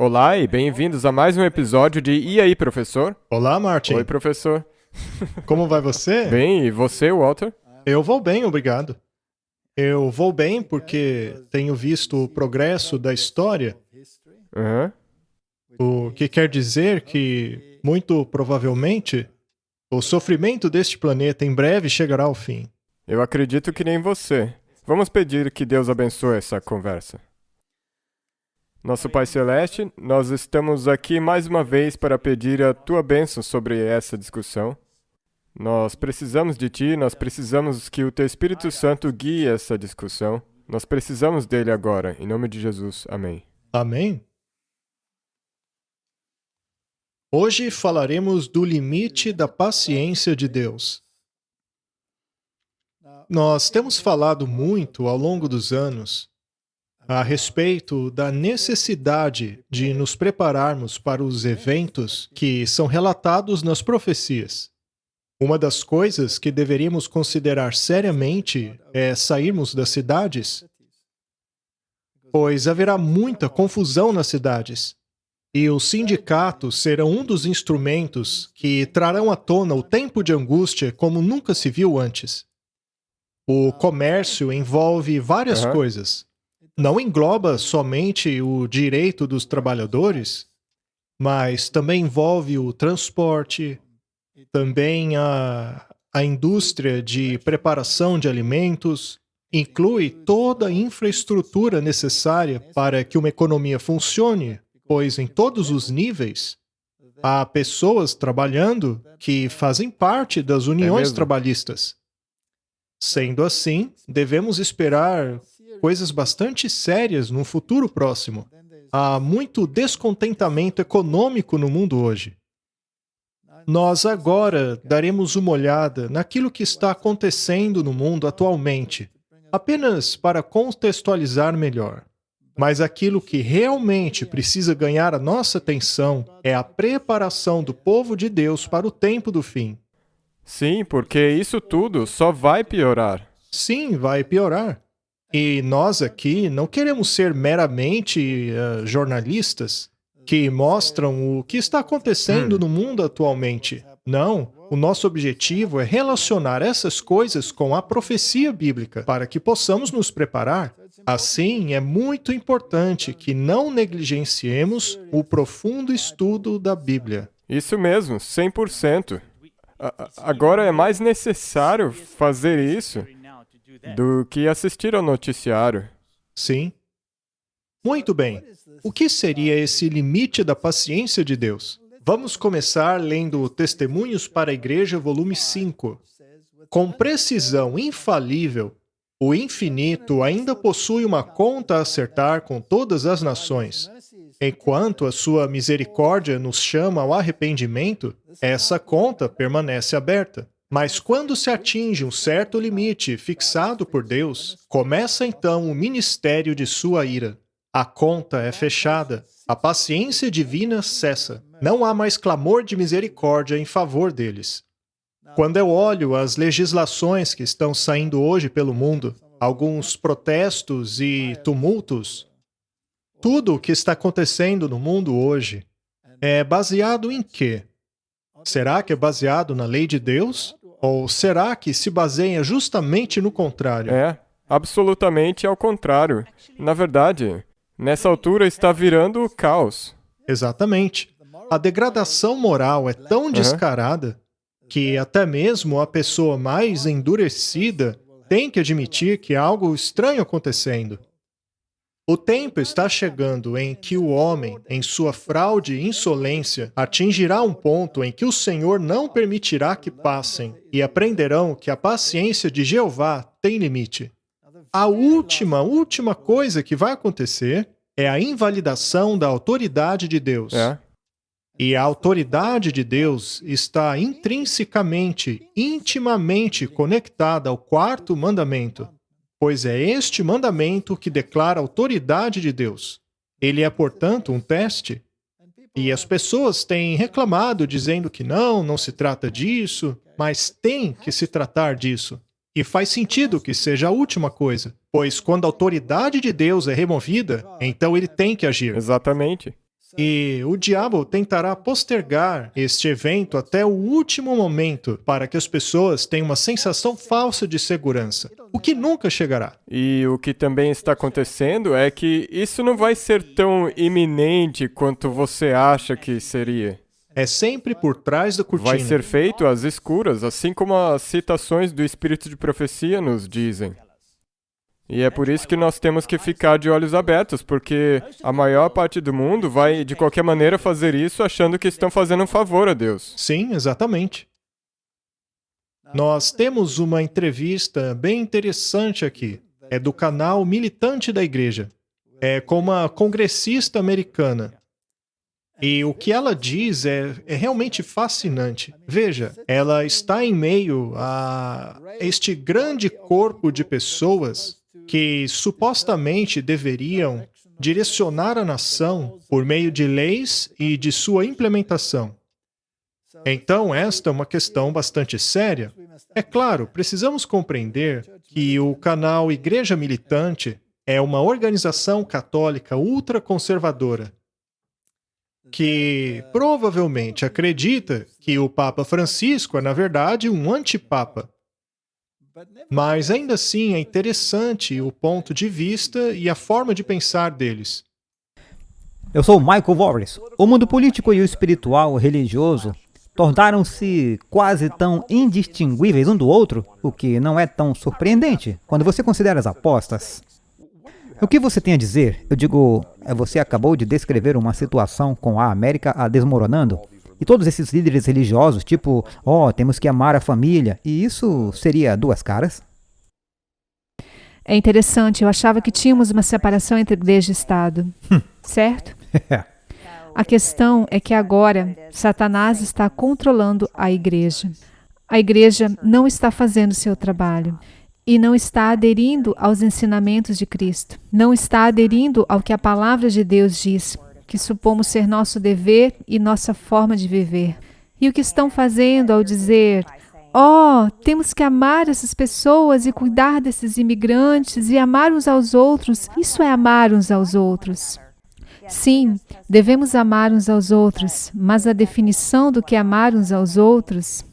Olá e bem-vindos a mais um episódio de E aí, professor? Olá, Martin. Oi, professor. Como vai você? Bem, e você, Walter? Eu vou bem, obrigado. Eu vou bem porque tenho visto o progresso da história, Aham. o que quer dizer que, muito provavelmente, o sofrimento deste planeta em breve chegará ao fim. Eu acredito que nem você. Vamos pedir que Deus abençoe essa conversa. Nosso Pai Celeste, nós estamos aqui mais uma vez para pedir a tua bênção sobre essa discussão. Nós precisamos de ti, nós precisamos que o teu Espírito Santo guie essa discussão. Nós precisamos dele agora, em nome de Jesus. Amém. Amém? Hoje falaremos do limite da paciência de Deus. Nós temos falado muito ao longo dos anos a respeito da necessidade de nos prepararmos para os eventos que são relatados nas profecias. Uma das coisas que deveríamos considerar seriamente é sairmos das cidades, pois haverá muita confusão nas cidades. E os sindicatos serão um dos instrumentos que trarão à tona o tempo de angústia como nunca se viu antes. O comércio envolve várias Aham. coisas. Não engloba somente o direito dos trabalhadores, mas também envolve o transporte, também a indústria de preparação de alimentos, inclui toda a infraestrutura necessária para que uma economia funcione, pois em todos os níveis há pessoas trabalhando que fazem parte das uniões mesmo? trabalhistas. Sendo assim, devemos esperar coisas bastante sérias no futuro próximo. Há muito descontentamento econômico no mundo hoje. Nós agora daremos uma olhada naquilo que está acontecendo no mundo atualmente, apenas para contextualizar melhor. Mas aquilo que realmente precisa ganhar a nossa atenção é a preparação do povo de Deus para o tempo do fim. Sim, porque isso tudo só vai piorar. Sim, vai piorar. E nós aqui não queremos ser meramente jornalistas que mostram o que está acontecendo no mundo atualmente. Não, o nosso objetivo é relacionar essas coisas com a profecia bíblica para que possamos nos preparar. Assim, é muito importante que não negligenciemos o profundo estudo da Bíblia. Isso mesmo, 100%. Agora é mais necessário fazer isso do que assistir ao noticiário. Sim. Muito bem. O que seria esse limite da paciência de Deus? Vamos começar lendo Testemunhos para a Igreja, volume 5. Com precisão infalível, o infinito ainda possui uma conta a acertar com todas as nações. Enquanto a sua misericórdia nos chama ao arrependimento, essa conta permanece aberta. Mas quando se atinge um certo limite fixado por Deus, começa então o ministério de sua ira. A conta é fechada, a paciência divina cessa. Não há mais clamor de misericórdia em favor deles. Quando eu olho as legislações que estão saindo hoje pelo mundo, alguns protestos e tumultos, tudo o que está acontecendo no mundo hoje é baseado em quê? Será que é baseado na lei de Deus? Ou será que se baseia justamente no contrário? É, absolutamente ao contrário. Na verdade, nessa altura está virando o caos. Exatamente. A degradação moral é tão descarada que até mesmo a pessoa mais endurecida tem que admitir que há algo estranho acontecendo. O tempo está chegando em que o homem, em sua fraude e insolência, atingirá um ponto em que o Senhor não permitirá que passem e aprenderão que a paciência de Jeová tem limite. A última coisa que vai acontecer é a invalidação da autoridade de Deus. É. E a autoridade de Deus está intrinsecamente, intimamente conectada ao quarto mandamento. Pois é este mandamento que declara a autoridade de Deus. Ele é, portanto, um teste. E as pessoas têm reclamado, dizendo que não se trata disso, mas tem que se tratar disso. E faz sentido que seja a última coisa, pois quando a autoridade de Deus é removida, então ele tem que agir. Exatamente. E o diabo tentará postergar este evento até o último momento para que as pessoas tenham uma sensação falsa de segurança, o que nunca chegará. E o que também está acontecendo é que isso não vai ser tão iminente quanto você acha que seria. É sempre por trás da cortina. Vai ser feito às escuras, assim como as citações do Espírito de Profecia nos dizem. E é por isso que nós temos que ficar de olhos abertos, porque a maior parte do mundo vai, de qualquer maneira, fazer isso achando que estão fazendo um favor a Deus. Sim, exatamente. Nós temos uma entrevista bem interessante aqui. É do canal Militante da Igreja. É com uma congressista americana. E o que ela diz é realmente fascinante. Veja, ela está em meio a este grande corpo de pessoas que supostamente deveriam direcionar a nação por meio de leis e de sua implementação. Então, esta é uma questão bastante séria. É claro, precisamos compreender que o canal Igreja Militante é uma organização católica ultraconservadora que provavelmente acredita que o Papa Francisco é, na verdade, um antipapa. Mas ainda assim é interessante o ponto de vista e a forma de pensar deles. Eu sou Michael Voris. O mundo político e o espiritual religioso tornaram-se quase tão indistinguíveis um do outro, o que não é tão surpreendente quando você considera as apostas. O que você tem a dizer? Eu digo, você acabou de descrever uma situação com a América a desmoronando, e todos esses líderes religiosos, tipo, temos que amar a família, e isso seria duas caras? É interessante, eu achava que tínhamos uma separação entre igreja e Estado, certo? A questão é que agora Satanás está controlando a igreja. A igreja não está fazendo seu trabalho e não está aderindo aos ensinamentos de Cristo. Não está aderindo ao que a palavra de Deus diz, que supomos ser nosso dever e nossa forma de viver. E o que estão fazendo ao dizer, temos que amar essas pessoas e cuidar desses imigrantes e amar uns aos outros, isso é amar uns aos outros. Sim, devemos amar uns aos outros, mas a definição do que é amar uns aos outros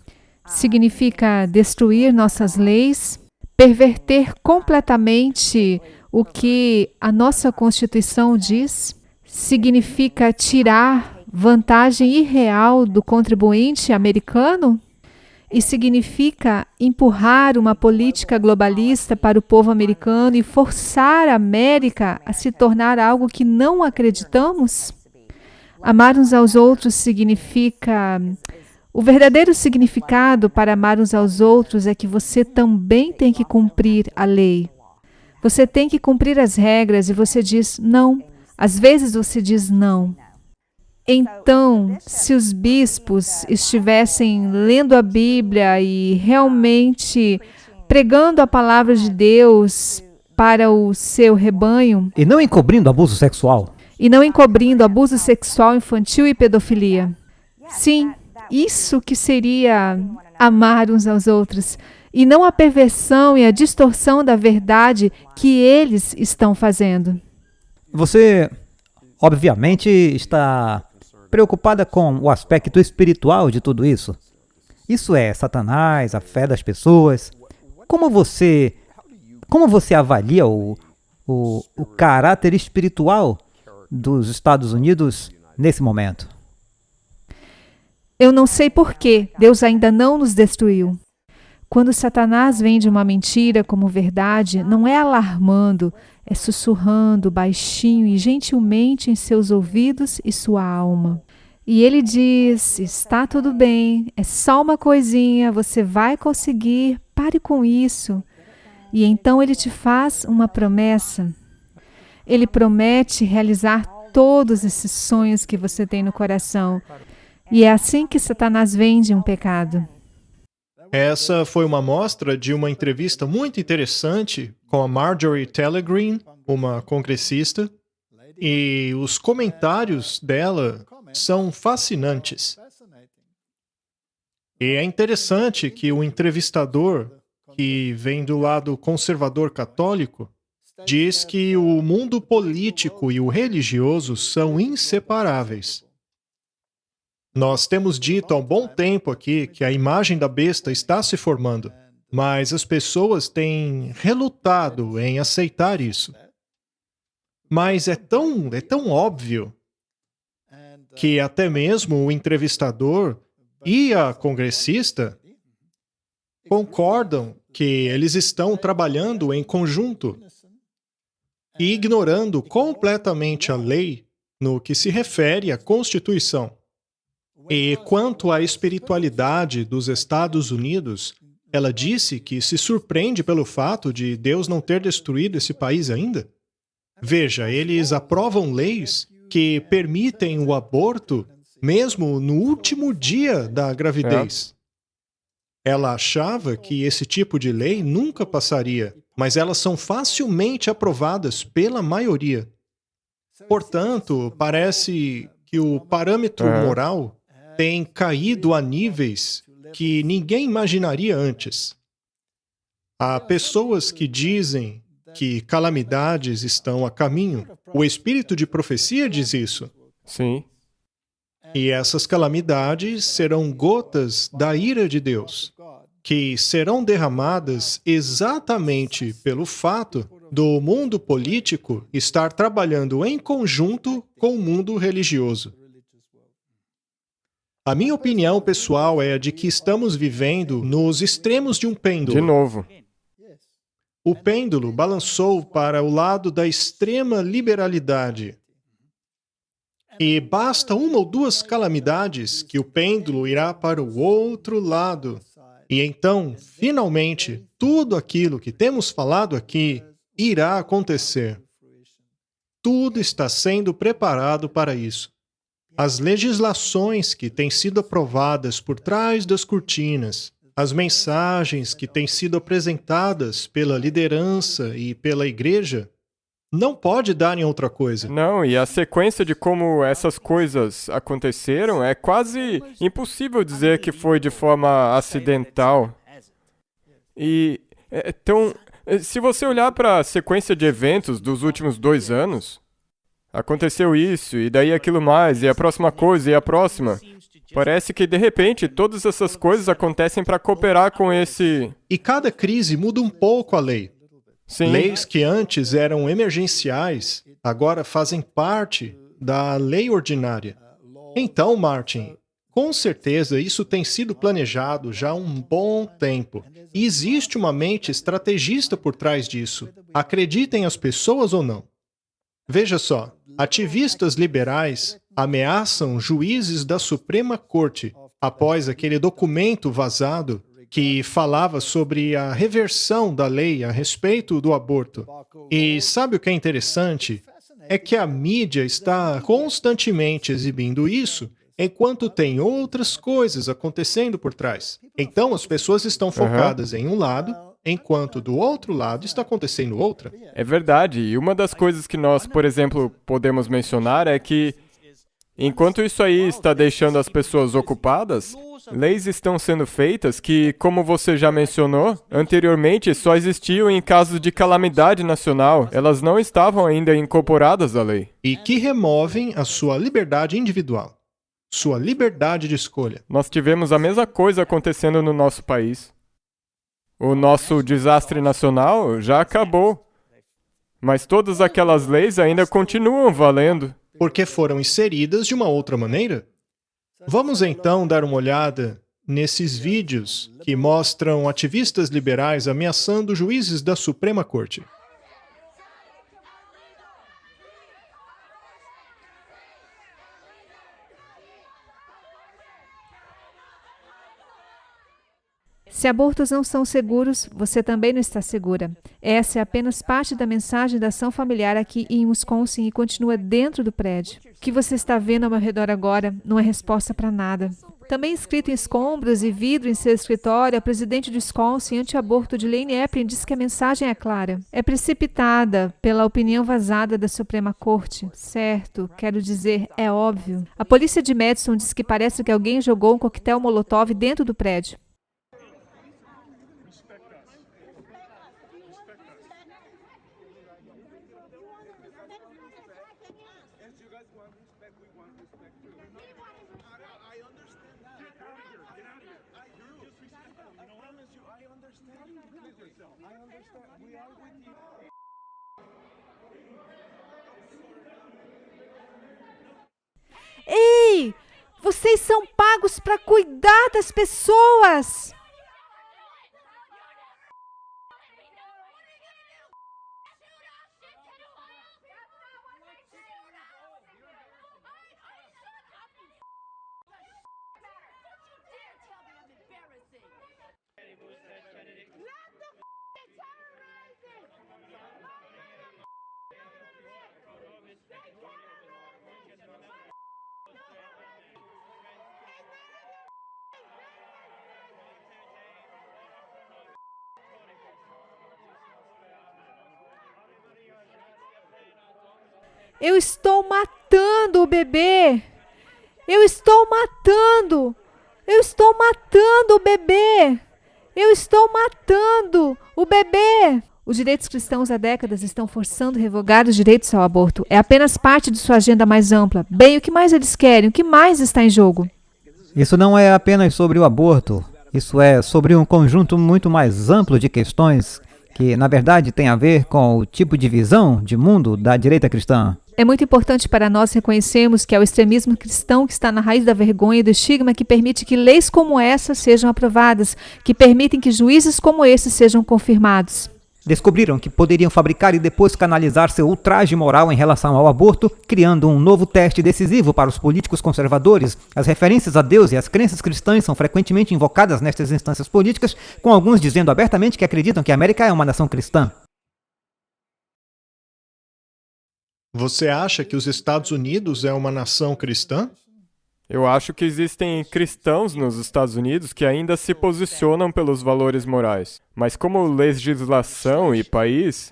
significa destruir nossas leis, perverter completamente o que a nossa Constituição diz, significa tirar vantagem irreal do contribuinte americano e significa empurrar uma política globalista para o povo americano e forçar a América a se tornar algo que não acreditamos? Amar uns aos outros significa... O verdadeiro significado para amar uns aos outros é que você também tem que cumprir a lei. Você tem que cumprir as regras e você diz não. Às vezes você diz não. Então, se os bispos estivessem lendo a Bíblia e realmente pregando a palavra de Deus para o seu rebanho... E não encobrindo abuso sexual. E não encobrindo abuso sexual infantil e pedofilia. Sim, isso que seria amar uns aos outros. E não a perversão e a distorção da verdade que eles estão fazendo. Você, obviamente, está preocupada com o aspecto espiritual de tudo isso. Isso é Satanás, a fé das pessoas. Como você avalia o caráter espiritual dos Estados Unidos nesse momento? Eu não sei por que Deus ainda não nos destruiu. Quando Satanás vende uma mentira como verdade, não é alarmando, é sussurrando baixinho e gentilmente em seus ouvidos e sua alma. E ele diz, está tudo bem, é só uma coisinha, você vai conseguir, pare com isso. E então ele te faz uma promessa. Ele promete realizar todos esses sonhos que você tem no coração. E é assim que Satanás vende um pecado. Essa foi uma amostra de uma entrevista muito interessante com a Marjorie Taylor Greene, uma congressista, e os comentários dela são fascinantes. E é interessante que o entrevistador, que vem do lado conservador católico, diz que o mundo político e o religioso são inseparáveis. Nós temos dito há um bom tempo aqui que a imagem da besta está se formando, mas as pessoas têm relutado em aceitar isso. Mas é tão óbvio que até mesmo o entrevistador e a congressista concordam que eles estão trabalhando em conjunto e ignorando completamente a lei no que se refere à Constituição. E quanto à espiritualidade dos Estados Unidos, ela disse que se surpreende pelo fato de Deus não ter destruído esse país ainda. Veja, eles aprovam leis que permitem o aborto mesmo no último dia da gravidez. Ela achava que esse tipo de lei nunca passaria, mas elas são facilmente aprovadas pela maioria. Portanto, parece que o parâmetro moral tem caído a níveis que ninguém imaginaria antes. Há pessoas que dizem que calamidades estão a caminho. O espírito de profecia diz isso. Sim. E essas calamidades serão gotas da ira de Deus, que serão derramadas exatamente pelo fato do mundo político estar trabalhando em conjunto com o mundo religioso. A minha opinião pessoal é a de que estamos vivendo nos extremos de um pêndulo. De novo. O pêndulo balançou para o lado da extrema liberalidade. E basta uma ou duas calamidades que o pêndulo irá para o outro lado. E então, finalmente, tudo aquilo que temos falado aqui irá acontecer. Tudo está sendo preparado para isso. As legislações que têm sido aprovadas por trás das cortinas, as mensagens que têm sido apresentadas pela liderança e pela igreja, não pode dar em outra coisa. Não, e a sequência de como essas coisas aconteceram é quase impossível dizer que foi de forma acidental. Então, se você olhar para a sequência de eventos dos últimos 2 anos, aconteceu isso, e daí aquilo mais, e a próxima coisa, e a próxima. Parece que, de repente, todas essas coisas acontecem para cooperar com esse... E cada crise muda um pouco a lei. Sim. Leis que antes eram emergenciais, agora fazem parte da lei ordinária. Então, Martin, com certeza isso tem sido planejado já há um bom tempo. E existe uma mente estrategista por trás disso. Acreditem as pessoas ou não. Veja só, ativistas liberais ameaçam juízes da Suprema Corte após aquele documento vazado que falava sobre a reversão da lei a respeito do aborto. E sabe o que é interessante? É que a mídia está constantemente exibindo isso, enquanto tem outras coisas acontecendo por trás. Então as pessoas estão focadas em um lado, enquanto do outro lado está acontecendo outra. É verdade, e uma das coisas que nós, por exemplo, podemos mencionar é que, enquanto isso aí está deixando as pessoas ocupadas, leis estão sendo feitas que, como você já mencionou, anteriormente só existiam em casos de calamidade nacional. Elas não estavam ainda incorporadas à lei. E que removem a sua liberdade individual, sua liberdade de escolha. Nós tivemos a mesma coisa acontecendo no nosso país. O nosso desastre nacional já acabou, mas todas aquelas leis ainda continuam valendo. Porque foram inseridas de uma outra maneira. Vamos então dar uma olhada nesses vídeos que mostram ativistas liberais ameaçando juízes da Suprema Corte. Se abortos não são seguros, você também não está segura. Essa é apenas parte da mensagem da ação familiar aqui em Wisconsin e continua dentro do prédio. O que você está vendo ao meu redor agora não é resposta para nada. Também escrito em escombros e vidro em seu escritório, a presidente de Wisconsin anti-aborto de Lane Epling diz que a mensagem é clara. É precipitada pela opinião vazada da Suprema Corte. Certo, quero dizer, é óbvio. A polícia de Madison diz que parece que alguém jogou um coquetel Molotov dentro do prédio. Ei! Vocês são pagos para cuidar das pessoas! Eu estou matando o bebê! Eu estou matando! Eu estou matando o bebê! Eu estou matando o bebê! Os direitos cristãos há décadas estão forçando revogar os direitos ao aborto. É apenas parte de sua agenda mais ampla. Bem, o que mais eles querem? O que mais está em jogo? Isso não é apenas sobre o aborto. Isso é sobre um conjunto muito mais amplo de questões que, na verdade, tem a ver com o tipo de visão de mundo da direita cristã. É muito importante para nós reconhecermos que é o extremismo cristão que está na raiz da vergonha e do estigma que permite que leis como essa sejam aprovadas, que permitem que juízes como esses sejam confirmados. Descobriram que poderiam fabricar e depois canalizar seu ultraje moral em relação ao aborto, criando um novo teste decisivo para os políticos conservadores. As referências a Deus e as crenças cristãs são frequentemente invocadas nestas instâncias políticas, com alguns dizendo abertamente que acreditam que a América é uma nação cristã. Você acha que os Estados Unidos é uma nação cristã? Eu acho que existem cristãos nos Estados Unidos que ainda se posicionam pelos valores morais. Mas como legislação e país,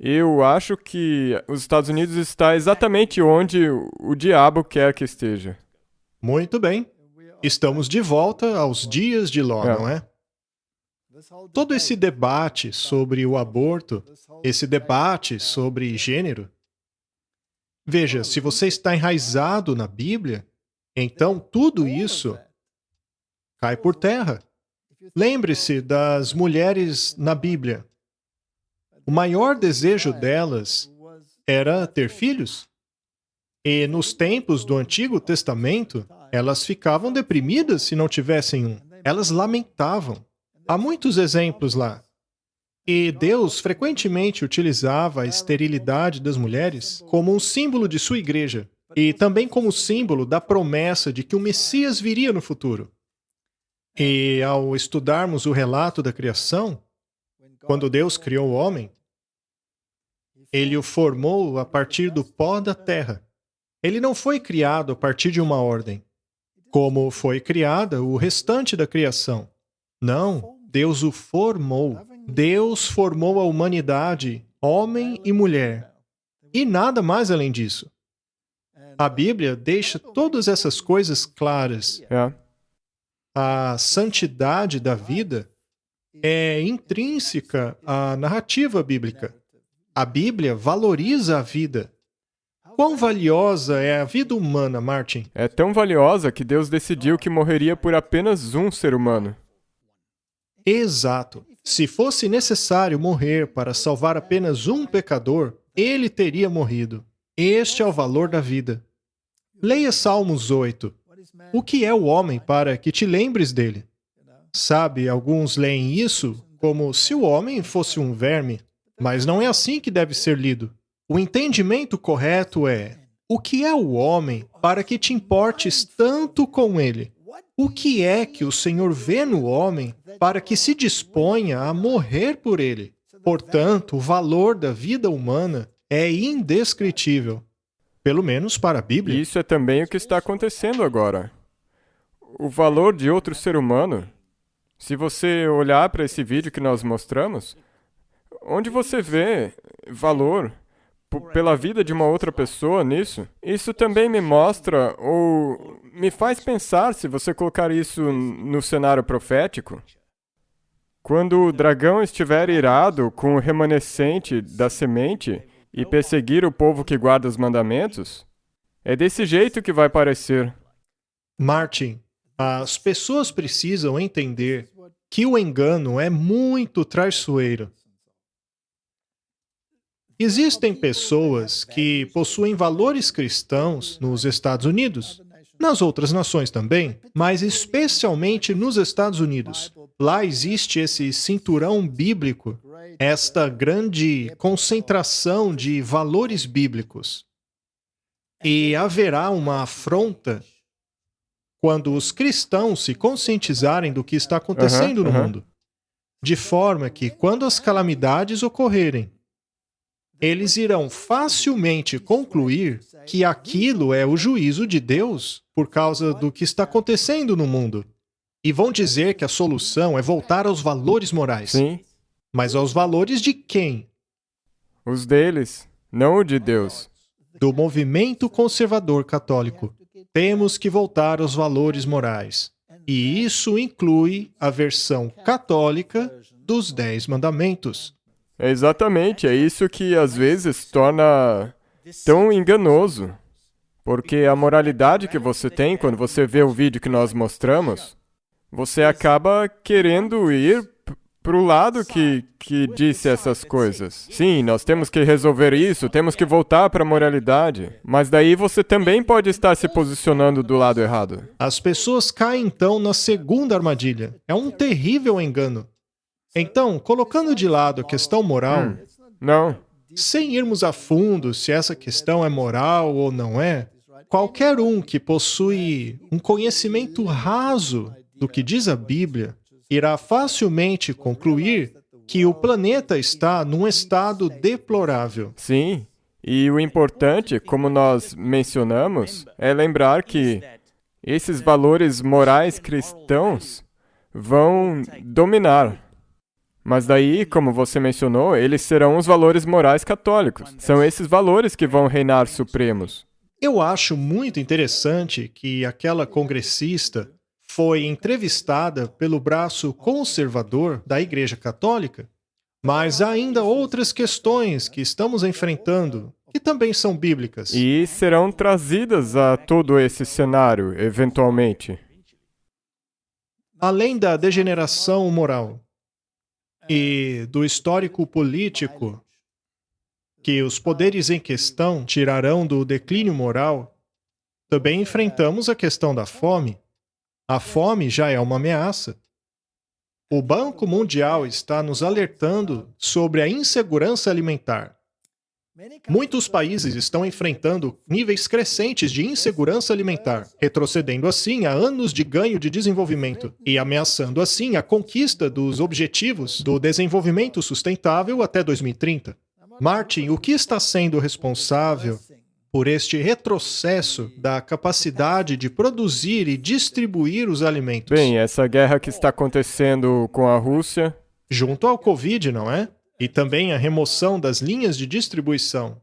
eu acho que os Estados Unidos está exatamente onde o diabo quer que esteja. Muito bem. Estamos de volta aos dias de Ló, não é? Todo esse debate sobre o aborto, esse debate sobre gênero. Veja, se você está enraizado na Bíblia, então tudo isso cai por terra. Lembre-se das mulheres na Bíblia. O maior desejo delas era ter filhos. E nos tempos do Antigo Testamento, elas ficavam deprimidas se não tivessem um. Elas lamentavam. Há muitos exemplos lá. E Deus frequentemente utilizava a esterilidade das mulheres como um símbolo de sua igreja e também como símbolo da promessa de que o Messias viria no futuro. E ao estudarmos o relato da criação, quando Deus criou o homem, Ele o formou a partir do pó da terra. Ele não foi criado a partir de uma ordem, como foi criada o restante da criação. Não, Deus o formou. Deus formou a humanidade, homem e mulher, e nada mais além disso. A Bíblia deixa todas essas coisas claras. A santidade da vida é intrínseca à narrativa bíblica. A Bíblia valoriza a vida. Quão valiosa é a vida humana, Martin? É tão valiosa que Deus decidiu que morreria por apenas um ser humano. Exato. Se fosse necessário morrer para salvar apenas um pecador, ele teria morrido. Este é o valor da vida. Leia Salmos 8. O que é o homem para que te lembres dele? Sabe, alguns leem isso como se o homem fosse um verme, mas não é assim que deve ser lido. O entendimento correto é: o que é o homem para que te importes tanto com ele? O que é que o Senhor vê no homem para que se disponha a morrer por ele? Portanto, o valor da vida humana é indescritível, pelo menos para a Bíblia. E isso é também o que está acontecendo agora. O valor de outro ser humano, se você olhar para esse vídeo que nós mostramos, onde você vê valor pela vida de uma outra pessoa nisso, isso também me mostra ou me faz pensar, se você colocar isso no cenário profético, quando o dragão estiver irado com o remanescente da semente e perseguir o povo que guarda os mandamentos, é desse jeito que vai parecer. Martin, as pessoas precisam entender que o engano é muito traiçoeiro. Existem pessoas que possuem valores cristãos nos Estados Unidos, nas outras nações também, mas especialmente nos Estados Unidos. Lá existe esse cinturão bíblico, esta grande concentração de valores bíblicos. E haverá uma afronta quando os cristãos se conscientizarem do que está acontecendo no mundo. De forma que, quando as calamidades ocorrerem, eles irão facilmente concluir que aquilo é o juízo de Deus por causa do que está acontecendo no mundo. E vão dizer que a solução é voltar aos valores morais. Sim, Mas aos valores de quem? os deles, não o de Deus. Do movimento conservador católico. Temos que voltar aos valores morais. E isso inclui a versão católica dos 10 mandamentos. Exatamente, é isso que às vezes torna tão enganoso. Porque a moralidade que você tem quando você vê o vídeo que nós mostramos, você acaba querendo ir para o lado que disse essas coisas. Sim, nós temos que resolver isso, temos que voltar para a moralidade. Mas daí você também pode estar se posicionando do lado errado. As pessoas caem então na segunda armadilha. É um terrível engano. Então, colocando de lado a questão moral, Não. sem irmos a fundo se essa questão é moral ou não é, qualquer um que possui um conhecimento raso do que diz a Bíblia irá facilmente concluir que o planeta está num estado deplorável. Sim, e o importante, como nós mencionamos, é lembrar que esses valores morais cristãos vão dominar. Mas daí, como você mencionou, eles serão os valores morais católicos. São esses valores que vão reinar supremos. Eu acho muito interessante que aquela congressista foi entrevistada pelo braço conservador da Igreja Católica, mas há ainda outras questões que estamos enfrentando que também são bíblicas. E serão trazidas a todo esse cenário, eventualmente. Além da degeneração moral e do histórico político que os poderes em questão tirarão do declínio moral, também enfrentamos a questão da fome. A fome já é uma ameaça. O Banco Mundial está nos alertando sobre a insegurança alimentar. Muitos países estão enfrentando níveis crescentes de insegurança alimentar, retrocedendo assim a anos de ganho de desenvolvimento e ameaçando assim a conquista dos objetivos do desenvolvimento sustentável até 2030. Martin, o que está sendo responsável por este retrocesso da capacidade de produzir e distribuir os alimentos? Bem, essa guerra que está acontecendo com a Rússia, Junto ao Covid, não é? E também a remoção das linhas de distribuição.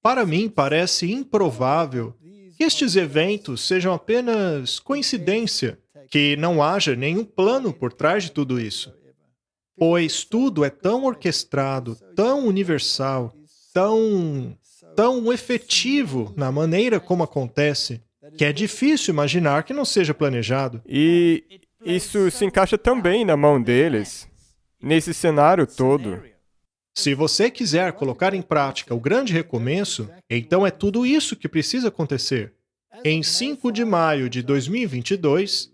Para mim, parece improvável que estes eventos sejam apenas coincidência, que não haja nenhum plano por trás de tudo isso. Pois tudo é tão orquestrado, tão universal, tão efetivo na maneira como acontece, que é difícil imaginar que não seja planejado. e isso se encaixa também na mão deles, nesse cenário todo. Se você quiser colocar em prática o grande recomeço, então é tudo isso que precisa acontecer. Em 5 de maio de 2022,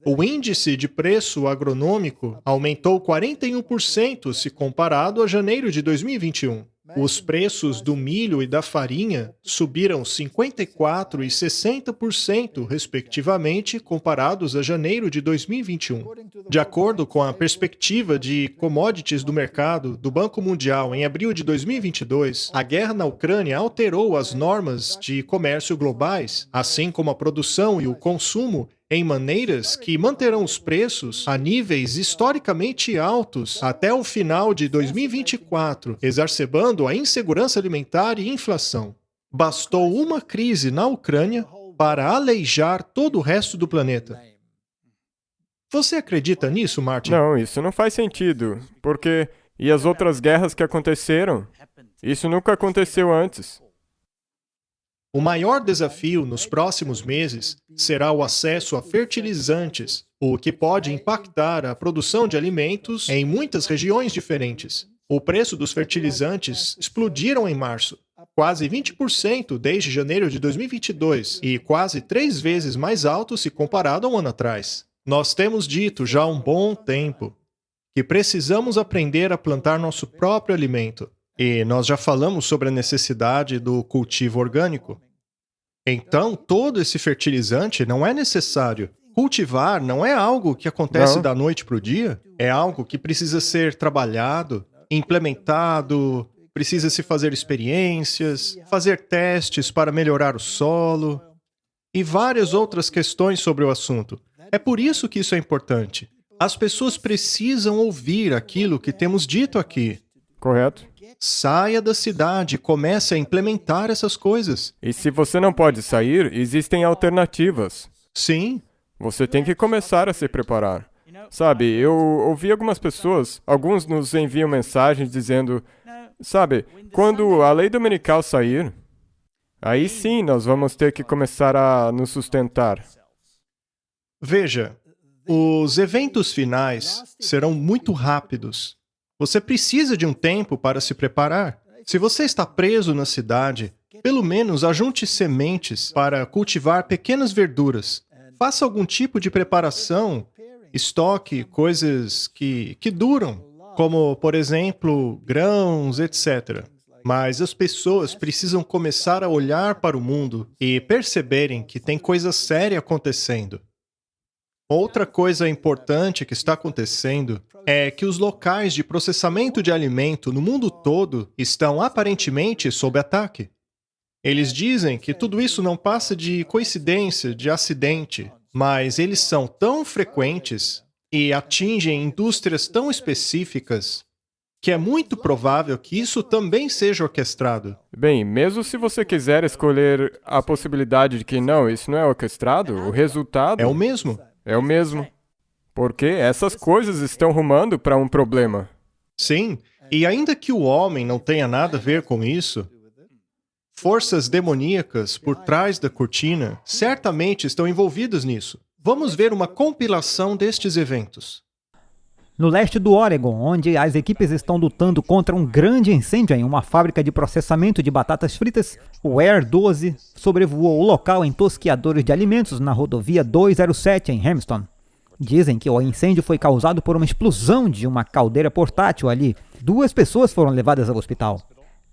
o índice de preço agronômico aumentou 41% se comparado a janeiro de 2021. Os preços do milho e da farinha subiram 54% e 60%, respectivamente, comparados a janeiro de 2021. De acordo com a perspectiva de commodities do mercado do Banco Mundial em abril de 2022, a guerra na Ucrânia alterou as normas de comércio globais, assim como a produção e o consumo, em maneiras que manterão os preços a níveis historicamente altos até o final de 2024, exacerbando a insegurança alimentar e inflação. Bastou uma crise na Ucrânia para aleijar todo o resto do planeta. Você acredita nisso, Martin? Não, isso não faz sentido, porque... E as outras guerras que aconteceram? Isso nunca aconteceu antes. O maior desafio nos próximos meses será o acesso a fertilizantes, o que pode impactar a produção de alimentos em muitas regiões diferentes. O preço dos fertilizantes explodiram em março, quase 20% desde janeiro de 2022 e quase 3 vezes mais alto se comparado a um ano atrás. Nós temos dito já há um bom tempo que precisamos aprender a plantar nosso próprio alimento. E nós já falamos sobre a necessidade do cultivo orgânico. Então, todo esse fertilizante não é necessário. Cultivar não é algo que acontece da noite para o dia. É algo que precisa ser trabalhado, implementado, precisa se fazer experiências, fazer testes para melhorar o solo e várias outras questões sobre o assunto. É por isso que isso é importante. As pessoas precisam ouvir aquilo que temos dito aqui. Correto? Saia da cidade e comece a implementar essas coisas. E se você não pode sair, existem alternativas. Sim, Você tem que começar a se preparar. Sabe, eu ouvi algumas pessoas, alguns nos enviam mensagens dizendo, sabe, quando a lei dominical sair, aí sim nós vamos ter que começar a nos sustentar. veja, os eventos finais serão muito rápidos. Você precisa de um tempo para se preparar. Se você está preso na cidade, pelo menos ajunte sementes para cultivar pequenas verduras. Faça algum tipo de preparação, estoque coisas que duram, como, por exemplo, grãos, etc. Mas as pessoas precisam começar a olhar para o mundo e perceberem que tem coisa séria acontecendo. Outra coisa importante que está acontecendo é que os locais de processamento de alimento no mundo todo estão aparentemente sob ataque. Eles dizem que tudo isso não passa de coincidência, de acidente, mas eles são tão frequentes e atingem indústrias tão específicas que é muito provável que isso também seja orquestrado. Bem, mesmo se você quiser escolher a possibilidade de que não, isso não é orquestrado, o resultado É o mesmo. é o mesmo. Porque essas coisas estão rumando para um problema. Sim, e ainda que o homem não tenha nada a ver com isso, forças demoníacas por trás da cortina certamente estão envolvidas nisso. Vamos ver uma compilação destes eventos. No leste do Oregon, onde as equipes estão lutando contra um grande incêndio em uma fábrica de processamento de batatas fritas, o Air 12 sobrevoou o local em tosquiadores de alimentos na rodovia 207 em Hamilton. Dizem que o incêndio foi causado por uma explosão de uma caldeira portátil ali. 2 pessoas foram levadas ao hospital.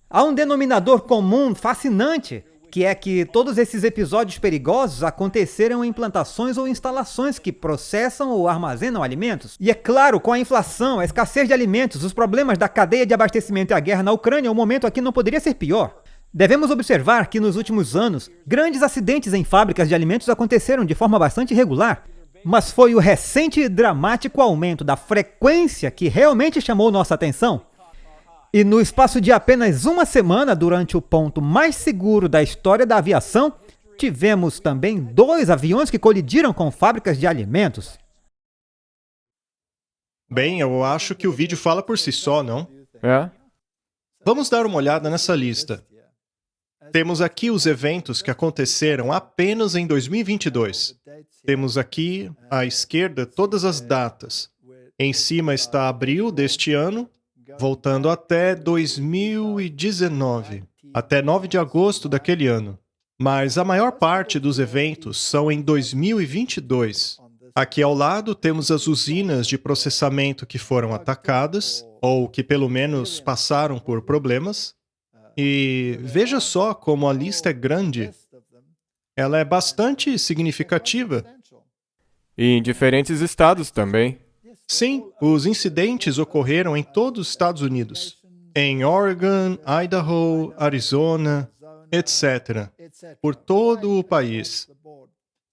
Há um denominador comum fascinante, que é que todos esses episódios perigosos aconteceram em plantações ou instalações que processam ou armazenam alimentos. E é claro, com a inflação, a escassez de alimentos, os problemas da cadeia de abastecimento e a guerra na Ucrânia, o momento aqui não poderia ser pior. Devemos observar que nos últimos anos, grandes acidentes em fábricas de alimentos aconteceram de forma bastante regular. Mas foi o recente e dramático aumento da frequência que realmente chamou nossa atenção. E no espaço de apenas uma semana, durante o ponto mais seguro da história da aviação, tivemos também 2 aviões que colidiram com fábricas de alimentos. Bem, eu acho que o vídeo fala por si só, não? É? Vamos dar uma olhada nessa lista. Temos aqui os eventos que aconteceram apenas em 2022. Temos aqui, à esquerda, todas as datas. Em cima está abril deste ano, voltando até 2019, até 9 de agosto daquele ano. Mas a maior parte dos eventos são em 2022. Aqui ao lado temos as usinas de processamento que foram atacadas, ou que pelo menos passaram por problemas. E veja só como a lista é grande. Ela é bastante significativa. E em diferentes estados também. Sim, os incidentes ocorreram em todos os Estados Unidos. Em Oregon, Idaho, Arizona, etc. Por todo o país.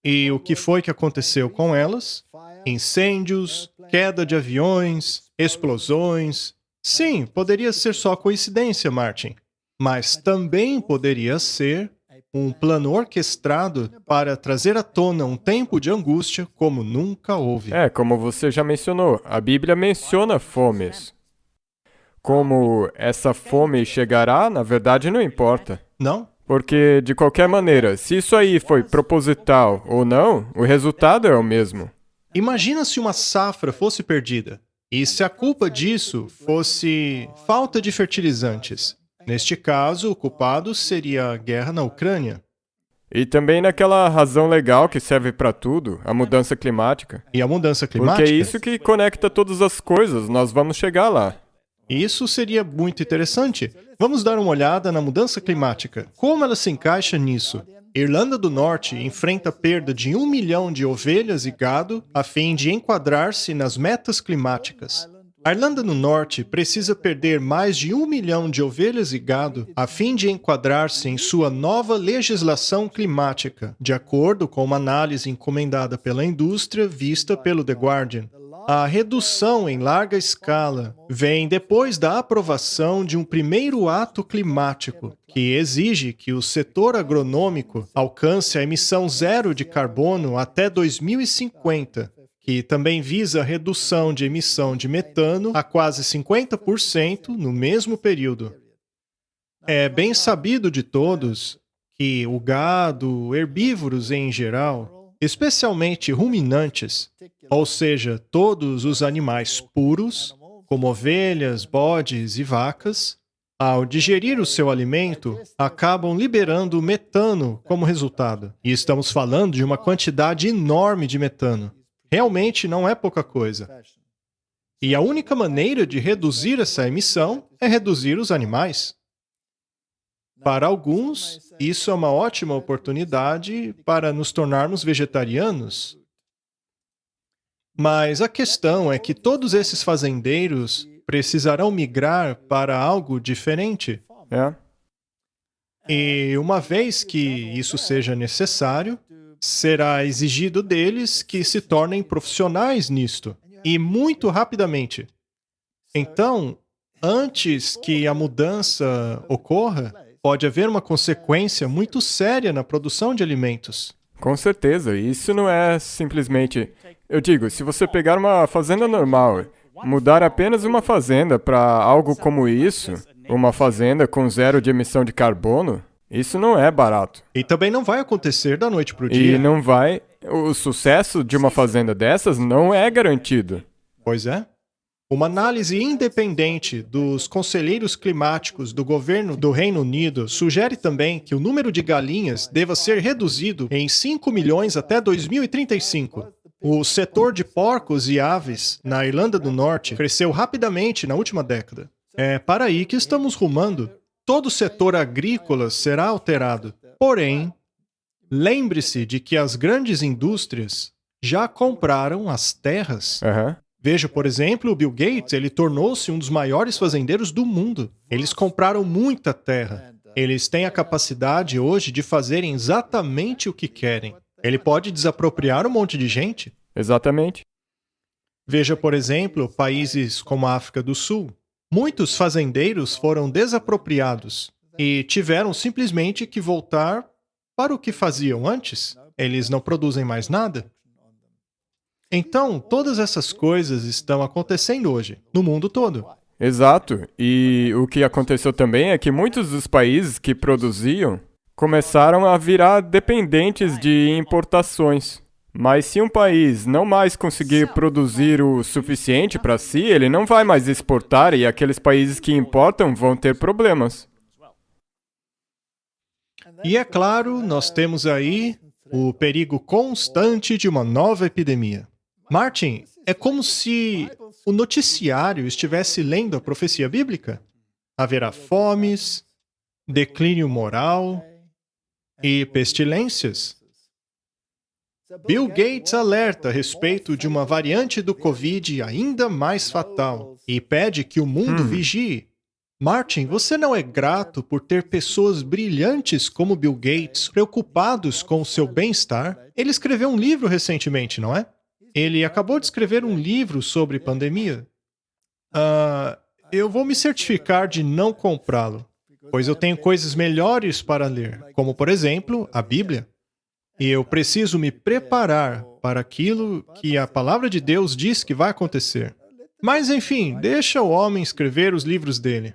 E o que foi que aconteceu com elas? Incêndios, queda de aviões, explosões. Sim, poderia ser só coincidência, Martin. Mas também poderia ser um plano orquestrado para trazer à tona um tempo de angústia como nunca houve. Como você já mencionou, a Bíblia menciona fomes. Como essa fome chegará, na verdade não importa. Não? Porque, de qualquer maneira, se isso aí foi proposital ou não, o resultado é o mesmo. Imagina se uma safra fosse perdida e se a culpa disso fosse falta de fertilizantes. Neste caso, o culpado seria a guerra na Ucrânia. E também naquela razão legal que serve para tudo, a mudança climática. E a mudança climática? Porque é isso que conecta todas as coisas, nós vamos chegar lá. Isso seria muito interessante. Vamos dar uma olhada na mudança climática. Como ela se encaixa nisso? Irlanda do Norte enfrenta perda de 1 milhão de ovelhas e gado a fim de enquadrar-se nas metas climáticas. A Irlanda do Norte precisa perder mais de 1 milhão de ovelhas e gado a fim de enquadrar-se em sua nova legislação climática, de acordo com uma análise encomendada pela indústria vista pelo The Guardian. A redução em larga escala vem depois da aprovação de um primeiro ato climático, que exige que o setor agronômico alcance a emissão zero de carbono até 2050, que também visa a redução de emissão de metano a quase 50% no mesmo período. É bem sabido de todos que o gado, herbívoros em geral, especialmente ruminantes, ou seja, todos os animais puros, como ovelhas, bodes e vacas, ao digerir o seu alimento, acabam liberando metano como resultado. E estamos falando de uma quantidade enorme de metano. Realmente não é pouca coisa. E a única maneira de reduzir essa emissão é reduzir os animais. Para alguns, isso é uma ótima oportunidade para nos tornarmos vegetarianos. Mas a questão é que todos esses fazendeiros precisarão migrar para algo diferente. E uma vez que isso seja necessário, será exigido deles que se tornem profissionais nisto, e muito rapidamente. Então, antes que a mudança ocorra, pode haver uma consequência muito séria na produção de alimentos. Com certeza, isso não é simplesmente... Eu digo, se você pegar uma fazenda normal, mudar apenas uma fazenda para algo como isso, uma fazenda com zero de emissão de carbono, isso não é barato. E também não vai acontecer da noite para o dia. E não vai... O sucesso de uma fazenda dessas não é garantido. Pois é. Uma análise independente dos conselheiros climáticos do governo do Reino Unido sugere também que o número de galinhas deva ser reduzido em 5 milhões até 2035. O setor de porcos e aves na Irlanda do Norte cresceu rapidamente na última década. É para aí que estamos rumando. Todo o setor agrícola será alterado. Porém, lembre-se de que as grandes indústrias já compraram as terras. Veja, por exemplo, o Bill Gates, ele tornou-se um dos maiores fazendeiros do mundo. Eles compraram muita terra. Eles têm a capacidade hoje de fazerem exatamente o que querem. Ele pode desapropriar um monte de gente. Exatamente. Veja, por exemplo, países como a África do Sul. Muitos fazendeiros foram desapropriados e tiveram simplesmente que voltar para o que faziam antes. Eles não produzem mais nada. Então, todas essas coisas estão acontecendo hoje, no mundo todo. Exato. E o que aconteceu também é que muitos dos países que produziam começaram a virar dependentes de importações. Mas se um país não mais conseguir produzir o suficiente para si, ele não vai mais exportar e aqueles países que importam vão ter problemas. E é claro, nós temos aí o perigo constante de uma nova epidemia. Martin, é como se o noticiário estivesse lendo a profecia bíblica. Haverá fomes, declínio moral e pestilências. Bill Gates alerta a respeito de uma variante do Covid ainda mais fatal e pede que o mundo vigie. Martin, você não é grato por ter pessoas brilhantes como Bill Gates preocupados com o seu bem-estar? Ele escreveu um livro recentemente, não é? Ele acabou de escrever um livro sobre pandemia. Eu vou me certificar de não comprá-lo, pois eu tenho coisas melhores para ler, como, por exemplo, a Bíblia. E eu preciso me preparar para aquilo que a palavra de Deus diz que vai acontecer. Mas, enfim, deixa o homem escrever os livros dele.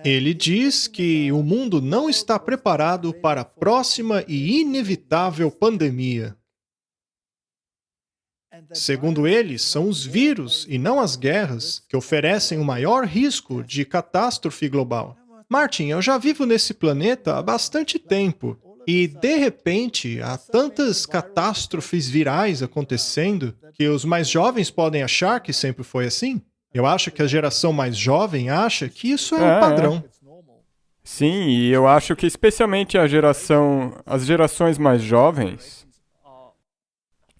Ele diz que o mundo não está preparado para a próxima e inevitável pandemia. Segundo ele, são os vírus e não as guerras que oferecem o maior risco de catástrofe global. Martin, eu já vivo nesse planeta há bastante tempo e, de repente, há tantas catástrofes virais acontecendo que os mais jovens podem achar que sempre foi assim. Eu acho que a geração mais jovem acha que isso é um padrão. Sim, e eu acho que especialmente as gerações mais jovens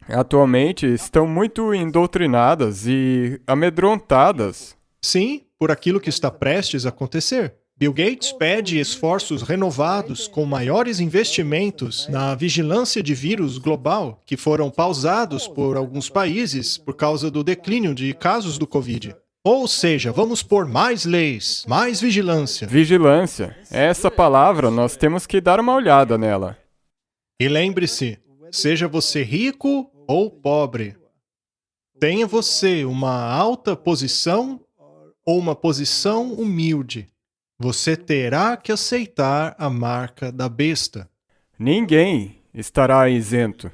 atualmente estão muito indoutrinadas e amedrontadas. Sim, por aquilo que está prestes a acontecer. Bill Gates pede esforços renovados com maiores investimentos na vigilância de vírus global, que foram pausados por alguns países por causa do declínio de casos do Covid. Ou seja, vamos pôr mais leis, mais vigilância. Vigilância. Essa palavra, nós temos que dar uma olhada nela. E lembre-se, seja você rico ou pobre, tenha você uma alta posição ou uma posição humilde, você terá que aceitar a marca da besta. Ninguém estará isento.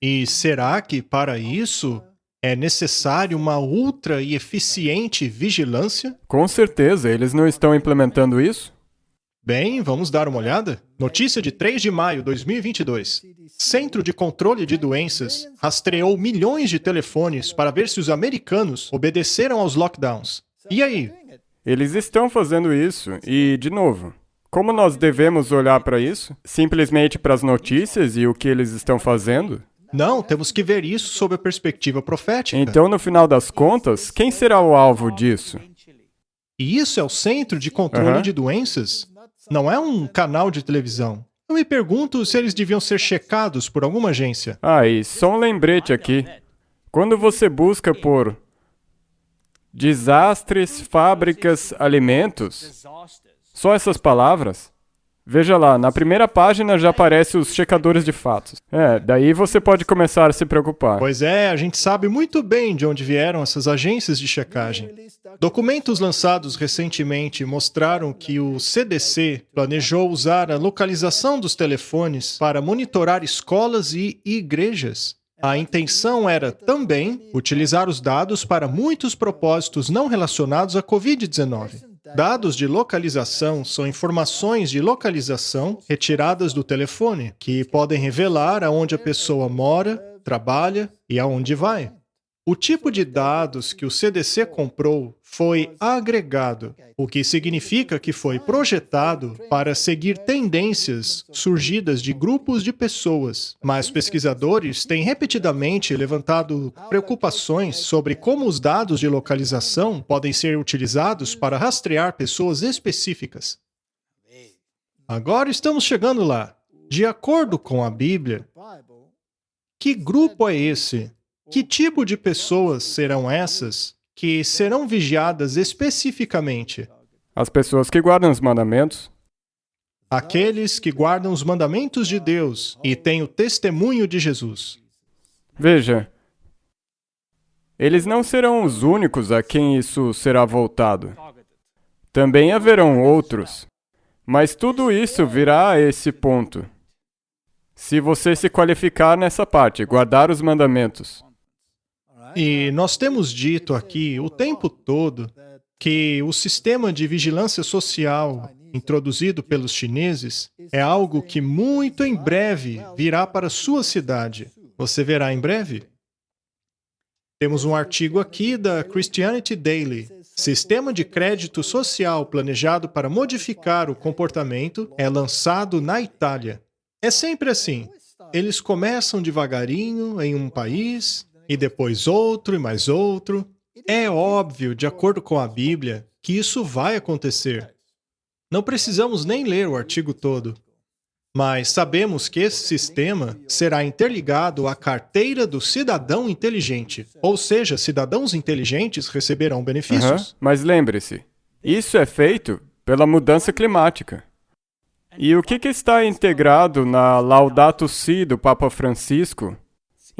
E será que para isso é necessário uma ultra e eficiente vigilância? Com certeza, eles não estão implementando isso? Bem, vamos dar uma olhada? Notícia de 3 de maio de 2022. Centro de Controle de Doenças rastreou milhões de telefones para ver se os americanos obedeceram aos lockdowns. E aí? Eles estão fazendo isso e, de novo, como nós devemos olhar para isso? Simplesmente para as notícias e o que eles estão fazendo? Não, temos que ver isso sob a perspectiva profética. Então, no final das contas, quem será o alvo disso? E isso é o Centro de Controle de Doenças? Não é um canal de televisão. Eu me pergunto se eles deviam ser checados por alguma agência. E só um lembrete aqui. Quando você busca por desastres, fábricas, alimentos, só essas palavras, veja lá, na primeira página já aparecem os checadores de fatos. Daí você pode começar a se preocupar. Pois é, a gente sabe muito bem de onde vieram essas agências de checagem. Documentos lançados recentemente mostraram que o CDC planejou usar a localização dos telefones para monitorar escolas e igrejas. A intenção era também utilizar os dados para muitos propósitos não relacionados à Covid-19. Dados de localização são informações de localização retiradas do telefone, que podem revelar aonde a pessoa mora, trabalha e aonde vai. O tipo de dados que o CDC comprou foi agregado, o que significa que foi projetado para seguir tendências surgidas de grupos de pessoas. Mas pesquisadores têm repetidamente levantado preocupações sobre como os dados de localização podem ser utilizados para rastrear pessoas específicas. Agora estamos chegando lá. De acordo com a Bíblia, que grupo é esse? Que tipo de pessoas serão essas que serão vigiadas especificamente? As pessoas que guardam os mandamentos. Aqueles que guardam os mandamentos de Deus e têm o testemunho de Jesus. Veja, eles não serão os únicos a quem isso será voltado. Também haverão outros. Mas tudo isso virá a esse ponto. Se você se qualificar nessa parte, guardar os mandamentos. E nós temos dito aqui o tempo todo que o sistema de vigilância social introduzido pelos chineses é algo que muito em breve virá para sua cidade. Você verá em breve? Temos um artigo aqui da Christianity Daily. Sistema de crédito social planejado para modificar o comportamento é lançado na Itália. É sempre assim. Eles começam devagarinho em um país, e depois outro e mais outro. É óbvio, de acordo com a Bíblia, que isso vai acontecer. Não precisamos nem ler o artigo todo. Mas sabemos que esse sistema será interligado à carteira do cidadão inteligente. Ou seja, cidadãos inteligentes receberão benefícios. Mas lembre-se, isso é feito pela mudança climática. E o que está integrado na Laudato Si do Papa Francisco?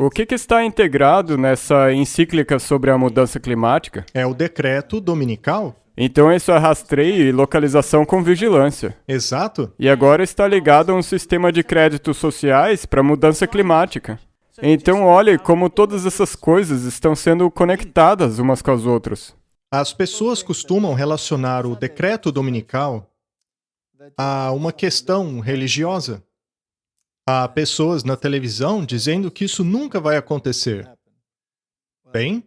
O que está integrado nessa encíclica sobre a mudança climática? É o decreto dominical. Então isso é rastreio e localização com vigilância. Exato. E agora está ligado a um sistema de créditos sociais para mudança climática. Então olhe como todas essas coisas estão sendo conectadas umas com as outras. As pessoas costumam relacionar o decreto dominical a uma questão religiosa. Há pessoas na televisão dizendo que isso nunca vai acontecer. Bem,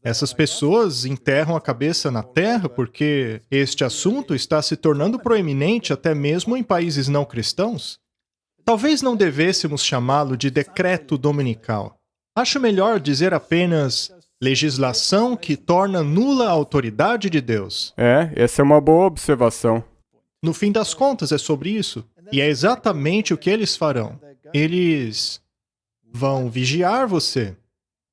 essas pessoas enterram a cabeça na terra porque este assunto está se tornando proeminente até mesmo em países não cristãos. Talvez não devêssemos chamá-lo de decreto dominical. Acho melhor dizer apenas legislação que torna nula a autoridade de Deus. Essa é uma boa observação. No fim das contas, é sobre isso. E é exatamente o que eles farão. Eles vão vigiar você,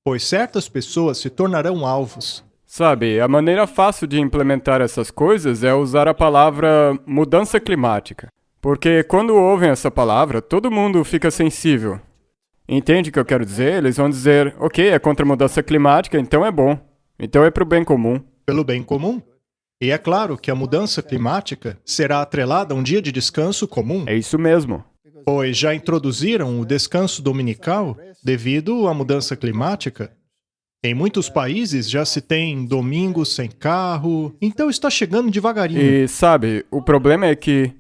pois certas pessoas se tornarão alvos. Sabe, a maneira fácil de implementar essas coisas é usar a palavra mudança climática. Porque quando ouvem essa palavra, todo mundo fica sensível. Entende o que eu quero dizer? Eles vão dizer, ok, é contra a mudança climática, então é bom. Então é para o bem comum. Pelo bem comum. E é claro que a mudança climática será atrelada a um dia de descanso comum. É isso mesmo. Pois já introduziram o descanso dominical devido à mudança climática. Em muitos países já se tem domingos sem carro, então está chegando devagarinho. E sabe, o problema é que,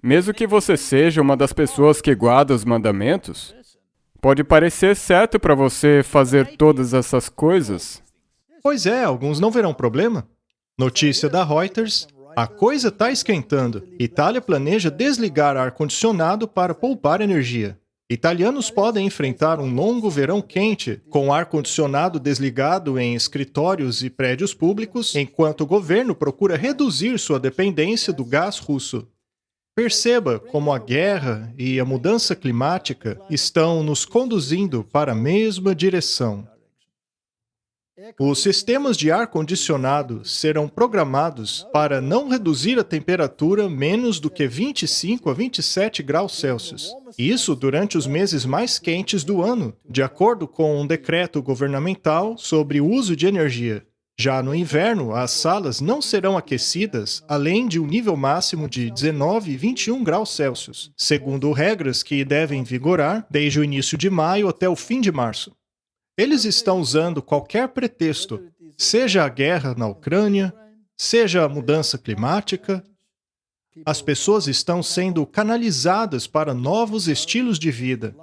mesmo que você seja uma das pessoas que guarda os mandamentos, pode parecer certo para você fazer todas essas coisas. Pois é, alguns não verão problema. Notícia da Reuters: a coisa está esquentando. Itália planeja desligar ar-condicionado para poupar energia. Italianos podem enfrentar um longo verão quente, com ar-condicionado desligado em escritórios e prédios públicos, enquanto o governo procura reduzir sua dependência do gás russo. Perceba como a guerra e a mudança climática estão nos conduzindo para a mesma direção. Os sistemas de ar-condicionado serão programados para não reduzir a temperatura menos do que 25 a 27 graus Celsius. Isso durante os meses mais quentes do ano, de acordo com um decreto governamental sobre o uso de energia. Já no inverno, as salas não serão aquecidas além de um nível máximo de 19 e 21 graus Celsius, segundo regras que devem vigorar desde o início de maio até o fim de março. Eles estão usando qualquer pretexto, seja a guerra na Ucrânia, seja a mudança climática. As pessoas estão sendo canalizadas para novos estilos de vida.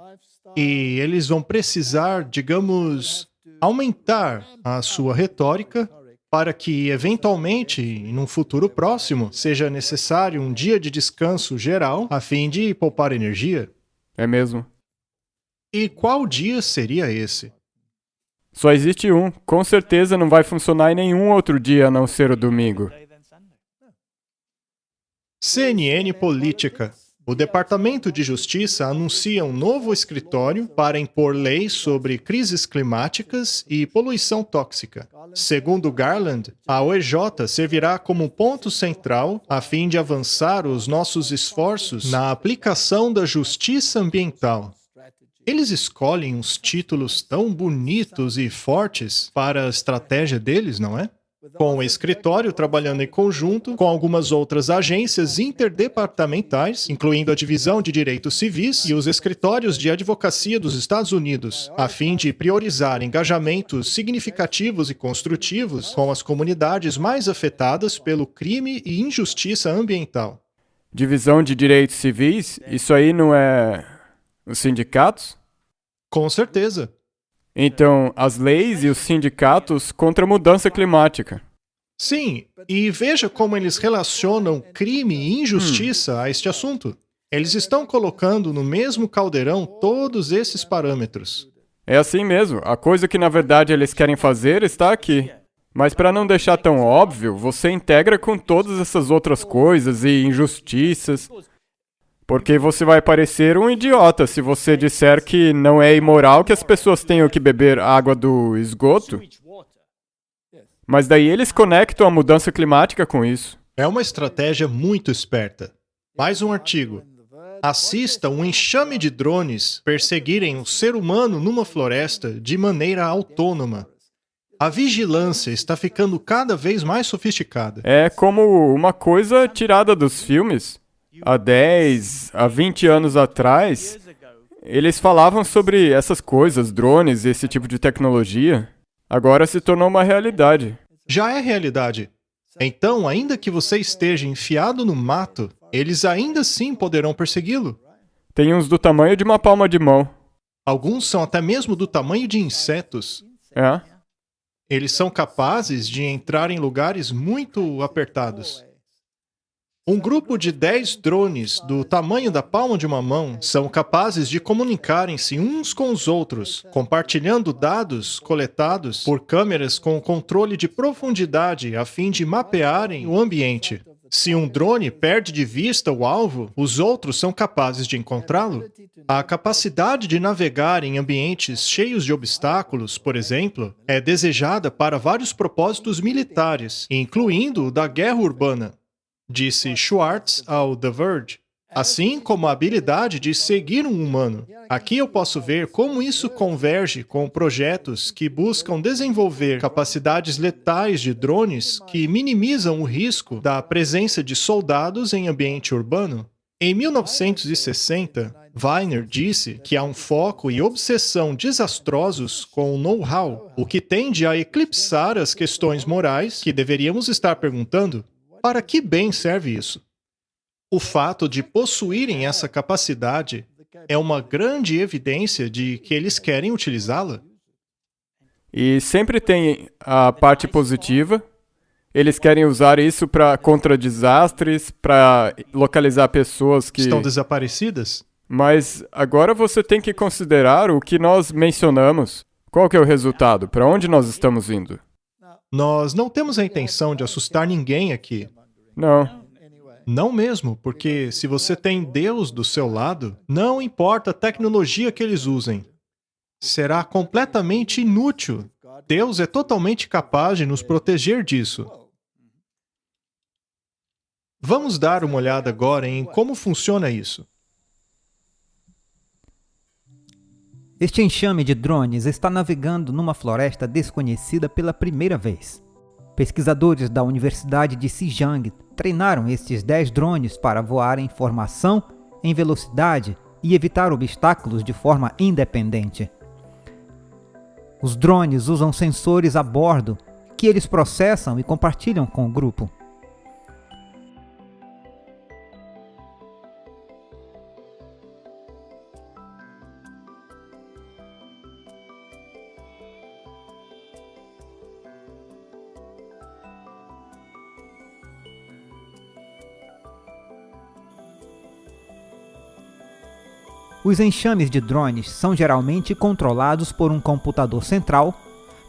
E eles vão precisar, digamos, aumentar a sua retórica para que, eventualmente, em um futuro próximo, seja necessário um dia de descanso geral a fim de poupar energia. É mesmo. E qual dia seria esse? Só existe um. Com certeza não vai funcionar em nenhum outro dia a não ser o domingo. CNN Política. O Departamento de Justiça anuncia um novo escritório para impor leis sobre crises climáticas e poluição tóxica. Segundo Garland, a OEJ servirá como ponto central a fim de avançar os nossos esforços na aplicação da justiça ambiental. Eles escolhem uns títulos tão bonitos e fortes para a estratégia deles, não é? Com o escritório trabalhando em conjunto com algumas outras agências interdepartamentais, incluindo a Divisão de Direitos Civis e os escritórios de advocacia dos Estados Unidos, a fim de priorizar engajamentos significativos e construtivos com as comunidades mais afetadas pelo crime e injustiça ambiental. Divisão de Direitos Civis? Isso aí não é os sindicatos? Com certeza. Então, as leis e os sindicatos contra a mudança climática. Sim, e veja como eles relacionam crime e injustiça a este assunto. Eles estão colocando no mesmo caldeirão todos esses parâmetros. É assim mesmo. A coisa que na verdade eles querem fazer está aqui. Mas para não deixar tão óbvio, você integra com todas essas outras coisas e injustiças. Porque você vai parecer um idiota se você disser que não é imoral que as pessoas tenham que beber água do esgoto. Mas daí eles conectam a mudança climática com isso. É uma estratégia muito esperta. Mais um artigo. Assista um enxame de drones perseguirem um ser humano numa floresta de maneira autônoma. A vigilância está ficando cada vez mais sofisticada. É como uma coisa tirada dos filmes. Há 10, há 20 anos atrás, eles falavam sobre essas coisas, drones, esse tipo de tecnologia. Agora se tornou uma realidade. Já é realidade. Então, ainda que você esteja enfiado no mato, eles ainda assim poderão persegui-lo. Tem uns do tamanho de uma palma de mão. Alguns são até mesmo do tamanho de insetos. É? Eles são capazes de entrar em lugares muito apertados. Um grupo de 10 drones do tamanho da palma de uma mão são capazes de comunicarem-se uns com os outros, compartilhando dados coletados por câmeras com controle de profundidade a fim de mapearem o ambiente. Se um drone perde de vista o alvo, os outros são capazes de encontrá-lo. A capacidade de navegar em ambientes cheios de obstáculos, por exemplo, é desejada para vários propósitos militares, incluindo o da guerra urbana, disse Schwartz ao The Verge. Assim como a habilidade de seguir um humano. Aqui eu posso ver como isso converge com projetos que buscam desenvolver capacidades letais de drones que minimizam o risco da presença de soldados em ambiente urbano. Em 1960, Weiner disse que há um foco e obsessão desastrosos com o know-how, o que tende a eclipsar as questões morais que deveríamos estar perguntando: para que bem serve isso? O fato de possuírem essa capacidade é uma grande evidência de que eles querem utilizá-la. E sempre tem a parte positiva. Eles querem usar isso contra desastres, para localizar pessoas que estão desaparecidas. Mas agora você tem que considerar o que nós mencionamos. Qual que é o resultado? Para onde nós estamos indo? Nós não temos a intenção de assustar ninguém aqui. Não. Não mesmo, porque se você tem Deus do seu lado, não importa a tecnologia que eles usem. Será completamente inútil. Deus é totalmente capaz de nos proteger disso. Vamos dar uma olhada agora em como funciona isso. Este enxame de drones está navegando numa floresta desconhecida pela primeira vez. Pesquisadores da Universidade de Zhejiang treinaram estes 10 drones para voar em formação, em velocidade e evitar obstáculos de forma independente. Os drones usam sensores a bordo que eles processam e compartilham com o grupo. Os enxames de drones são geralmente controlados por um computador central,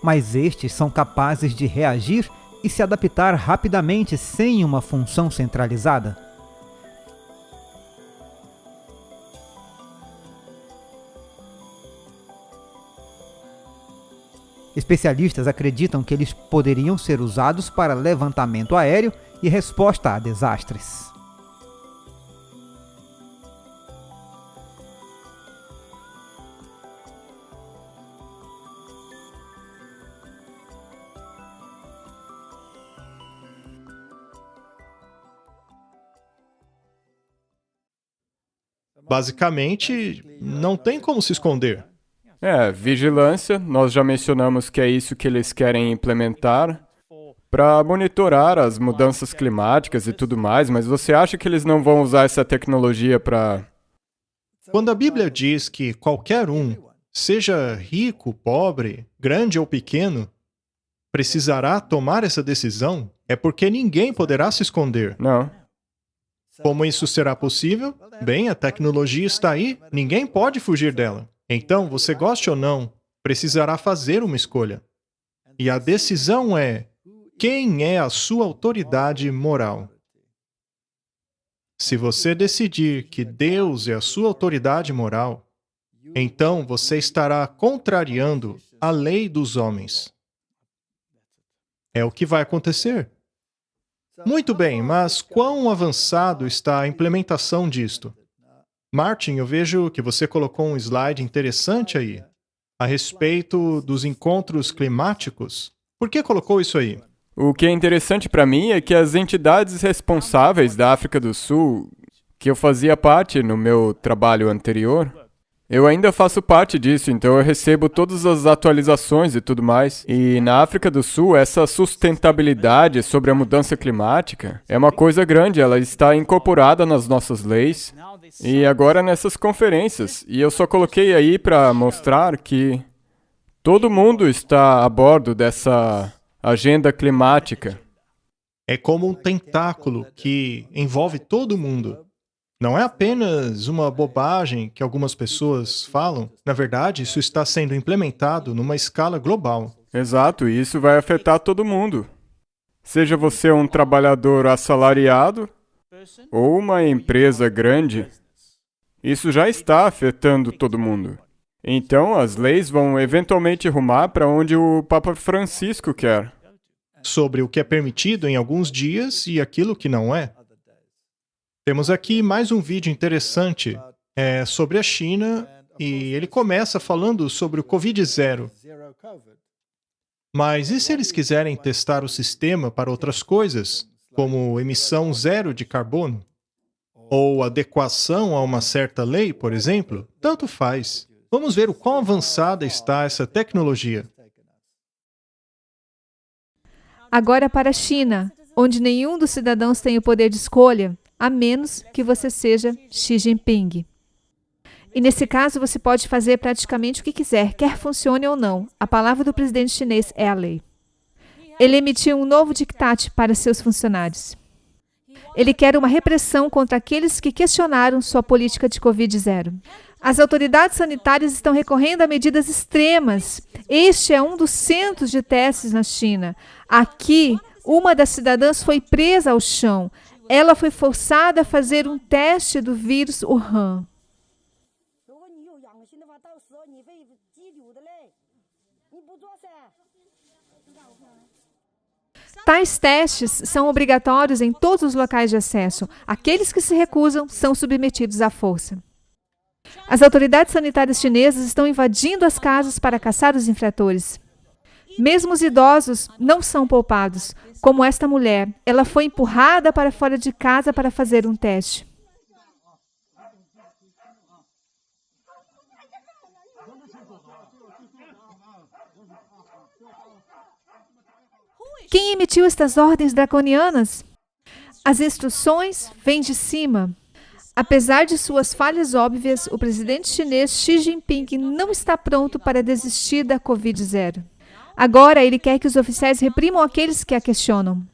mas estes são capazes de reagir e se adaptar rapidamente sem uma função centralizada. Especialistas acreditam que eles poderiam ser usados para levantamento aéreo e resposta a desastres. Basicamente, não tem como se esconder. Vigilância, nós já mencionamos que é isso que eles querem implementar para monitorar as mudanças climáticas e tudo mais, mas você acha que eles não vão usar essa tecnologia para... Quando a Bíblia diz que qualquer um, seja rico, pobre, grande ou pequeno, precisará tomar essa decisão, é porque ninguém poderá se esconder. Não. Como isso será possível? Bem, a tecnologia está aí, ninguém pode fugir dela. Então, você goste ou não, precisará fazer uma escolha. E a decisão é: quem é a sua autoridade moral? Se você decidir que Deus é a sua autoridade moral, então você estará contrariando a lei dos homens. É o que vai acontecer. Muito bem, mas quão avançado está a implementação disto? Martin, eu vejo que você colocou um slide interessante aí, a respeito dos encontros climáticos. Por que colocou isso aí? O que é interessante para mim é que as entidades responsáveis da África do Sul, que eu fazia parte no meu trabalho anterior, eu ainda faço parte disso, então eu recebo todas as atualizações e tudo mais. E na África do Sul, essa sustentabilidade sobre a mudança climática é uma coisa grande, ela está incorporada nas nossas leis e agora nessas conferências. E eu só coloquei aí para mostrar que todo mundo está a bordo dessa agenda climática. É como um tentáculo que envolve todo mundo. Não é apenas uma bobagem que algumas pessoas falam. Na verdade, isso está sendo implementado numa escala global. Exato, e isso vai afetar todo mundo. Seja você um trabalhador assalariado ou uma empresa grande, isso já está afetando todo mundo. Então, as leis vão eventualmente rumar para onde o Papa Francisco quer. Sobre o que é permitido em alguns dias e aquilo que não é. Temos aqui mais um vídeo interessante sobre a China e ele começa falando sobre o Covid-0. Mas e se eles quiserem testar o sistema para outras coisas, como emissão zero de carbono? Ou adequação a uma certa lei, por exemplo? Tanto faz. Vamos ver o quão avançada está essa tecnologia. Agora para a China, onde nenhum dos cidadãos tem o poder de escolha, a menos que você seja Xi Jinping. E nesse caso, você pode fazer praticamente o que quiser, quer funcione ou não. A palavra do presidente chinês é a lei. Ele emitiu um novo diktat para seus funcionários. Ele quer uma repressão contra aqueles que questionaram sua política de Covid-0. As autoridades sanitárias estão recorrendo a medidas extremas. Este é um dos centros de testes na China. Aqui, uma das cidadãs foi presa ao chão. Ela foi forçada a fazer um teste do vírus Wuhan. Tais testes são obrigatórios em todos os locais de acesso. Aqueles que se recusam são submetidos à força. As autoridades sanitárias chinesas estão invadindo as casas para caçar os infratores. Mesmo os idosos não são poupados, como esta mulher. Ela foi empurrada para fora de casa para fazer um teste. Quem emitiu estas ordens draconianas? As instruções vêm de cima. Apesar de suas falhas óbvias, o presidente chinês Xi Jinping não está pronto para desistir da Covid-0. Agora, ele quer que os oficiais reprimam aqueles que a questionam.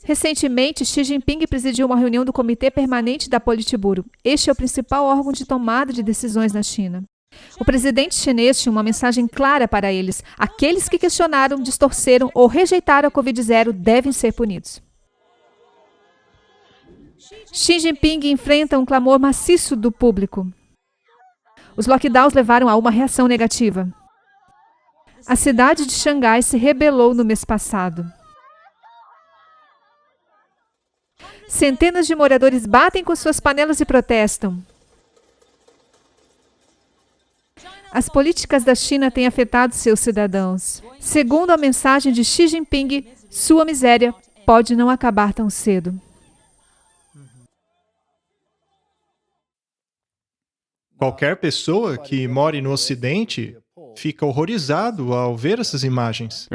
Recentemente, Xi Jinping presidiu uma reunião do Comitê Permanente da Politburo. Este é o principal órgão de tomada de decisões na China. O presidente chinês tinha uma mensagem clara para eles. Aqueles que questionaram, distorceram ou rejeitaram a Covid-0 devem ser punidos. Xi Jinping enfrenta um clamor maciço do público. Os lockdowns levaram a uma reação negativa. A cidade de Xangai se rebelou no mês passado. Centenas de moradores batem com suas panelas e protestam. As políticas da China têm afetado seus cidadãos. Segundo a mensagem de Xi Jinping, sua miséria pode não acabar tão cedo. Qualquer pessoa que more no Ocidente fica horrorizado ao ver essas imagens.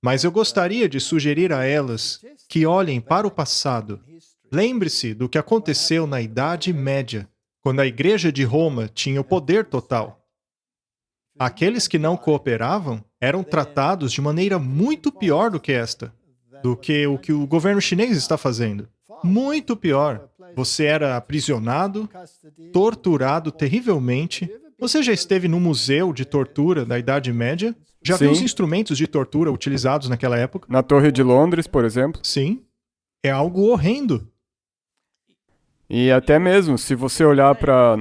Mas eu gostaria de sugerir a elas que olhem para o passado. Lembre-se do que aconteceu na Idade Média, quando a Igreja de Roma tinha o poder total. Aqueles que não cooperavam eram tratados de maneira muito pior do que esta, do que o governo chinês está fazendo. Muito pior. Você era aprisionado, torturado terrivelmente. Você já esteve no museu de tortura da Idade Média? Já viu os instrumentos de tortura utilizados naquela época? Na Torre de Londres, por exemplo. Sim. É algo horrendo. E até mesmo, se você olhar para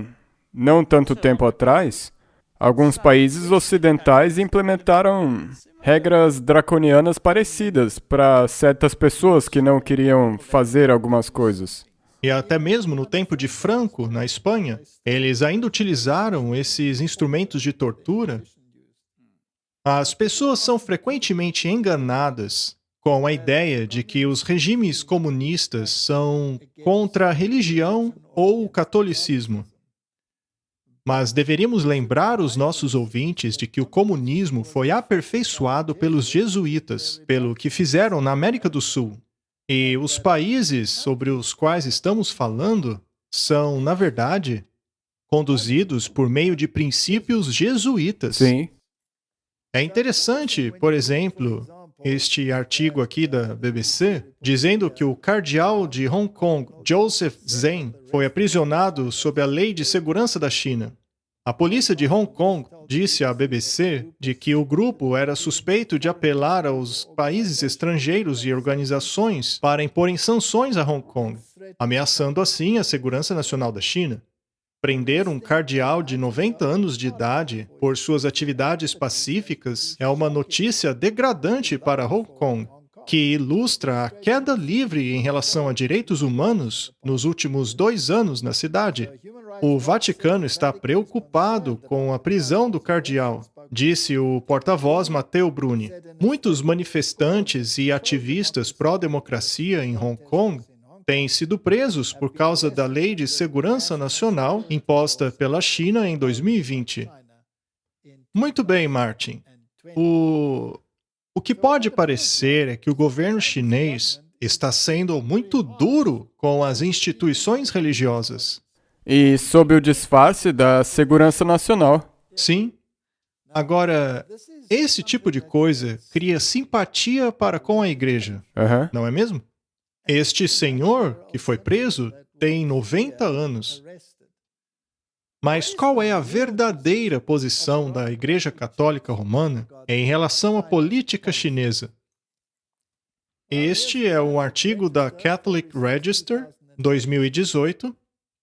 não tanto tempo atrás, alguns países ocidentais implementaram regras draconianas parecidas para certas pessoas que não queriam fazer algumas coisas. E até mesmo no tempo de Franco, na Espanha, eles ainda utilizaram esses instrumentos de tortura. As pessoas são frequentemente enganadas com a ideia de que os regimes comunistas são contra a religião ou o catolicismo. Mas deveríamos lembrar os nossos ouvintes de que o comunismo foi aperfeiçoado pelos jesuítas, pelo que fizeram na América do Sul. E os países sobre os quais estamos falando são, na verdade, conduzidos por meio de princípios jesuítas. Sim. É interessante, por exemplo, este artigo aqui da BBC, dizendo que o cardeal de Hong Kong, Joseph Zeng, foi aprisionado sob a Lei de Segurança da China. A polícia de Hong Kong disse à BBC de que o grupo era suspeito de apelar aos países estrangeiros e organizações para imporem sanções a Hong Kong, ameaçando assim a segurança nacional da China. Prender um cardeal de 90 anos de idade por suas atividades pacíficas é uma notícia degradante para Hong Kong, que ilustra a queda livre em relação a direitos humanos nos últimos 2 anos na cidade. O Vaticano está preocupado com a prisão do cardeal, disse o porta-voz Matteo Bruni. Muitos manifestantes e ativistas pró-democracia em Hong Kong têm sido presos por causa da Lei de Segurança Nacional imposta pela China em 2020. Muito bem, Martin. O que pode parecer é que o governo chinês está sendo muito duro com as instituições religiosas. E sob o disfarce da segurança nacional. Sim. Agora, esse tipo de coisa cria simpatia para com a igreja, Aham. não é mesmo? Este senhor que foi preso tem 90 anos. Mas qual é a verdadeira posição da Igreja Católica Romana em relação à política chinesa? Este é um artigo da Catholic Register, 2018,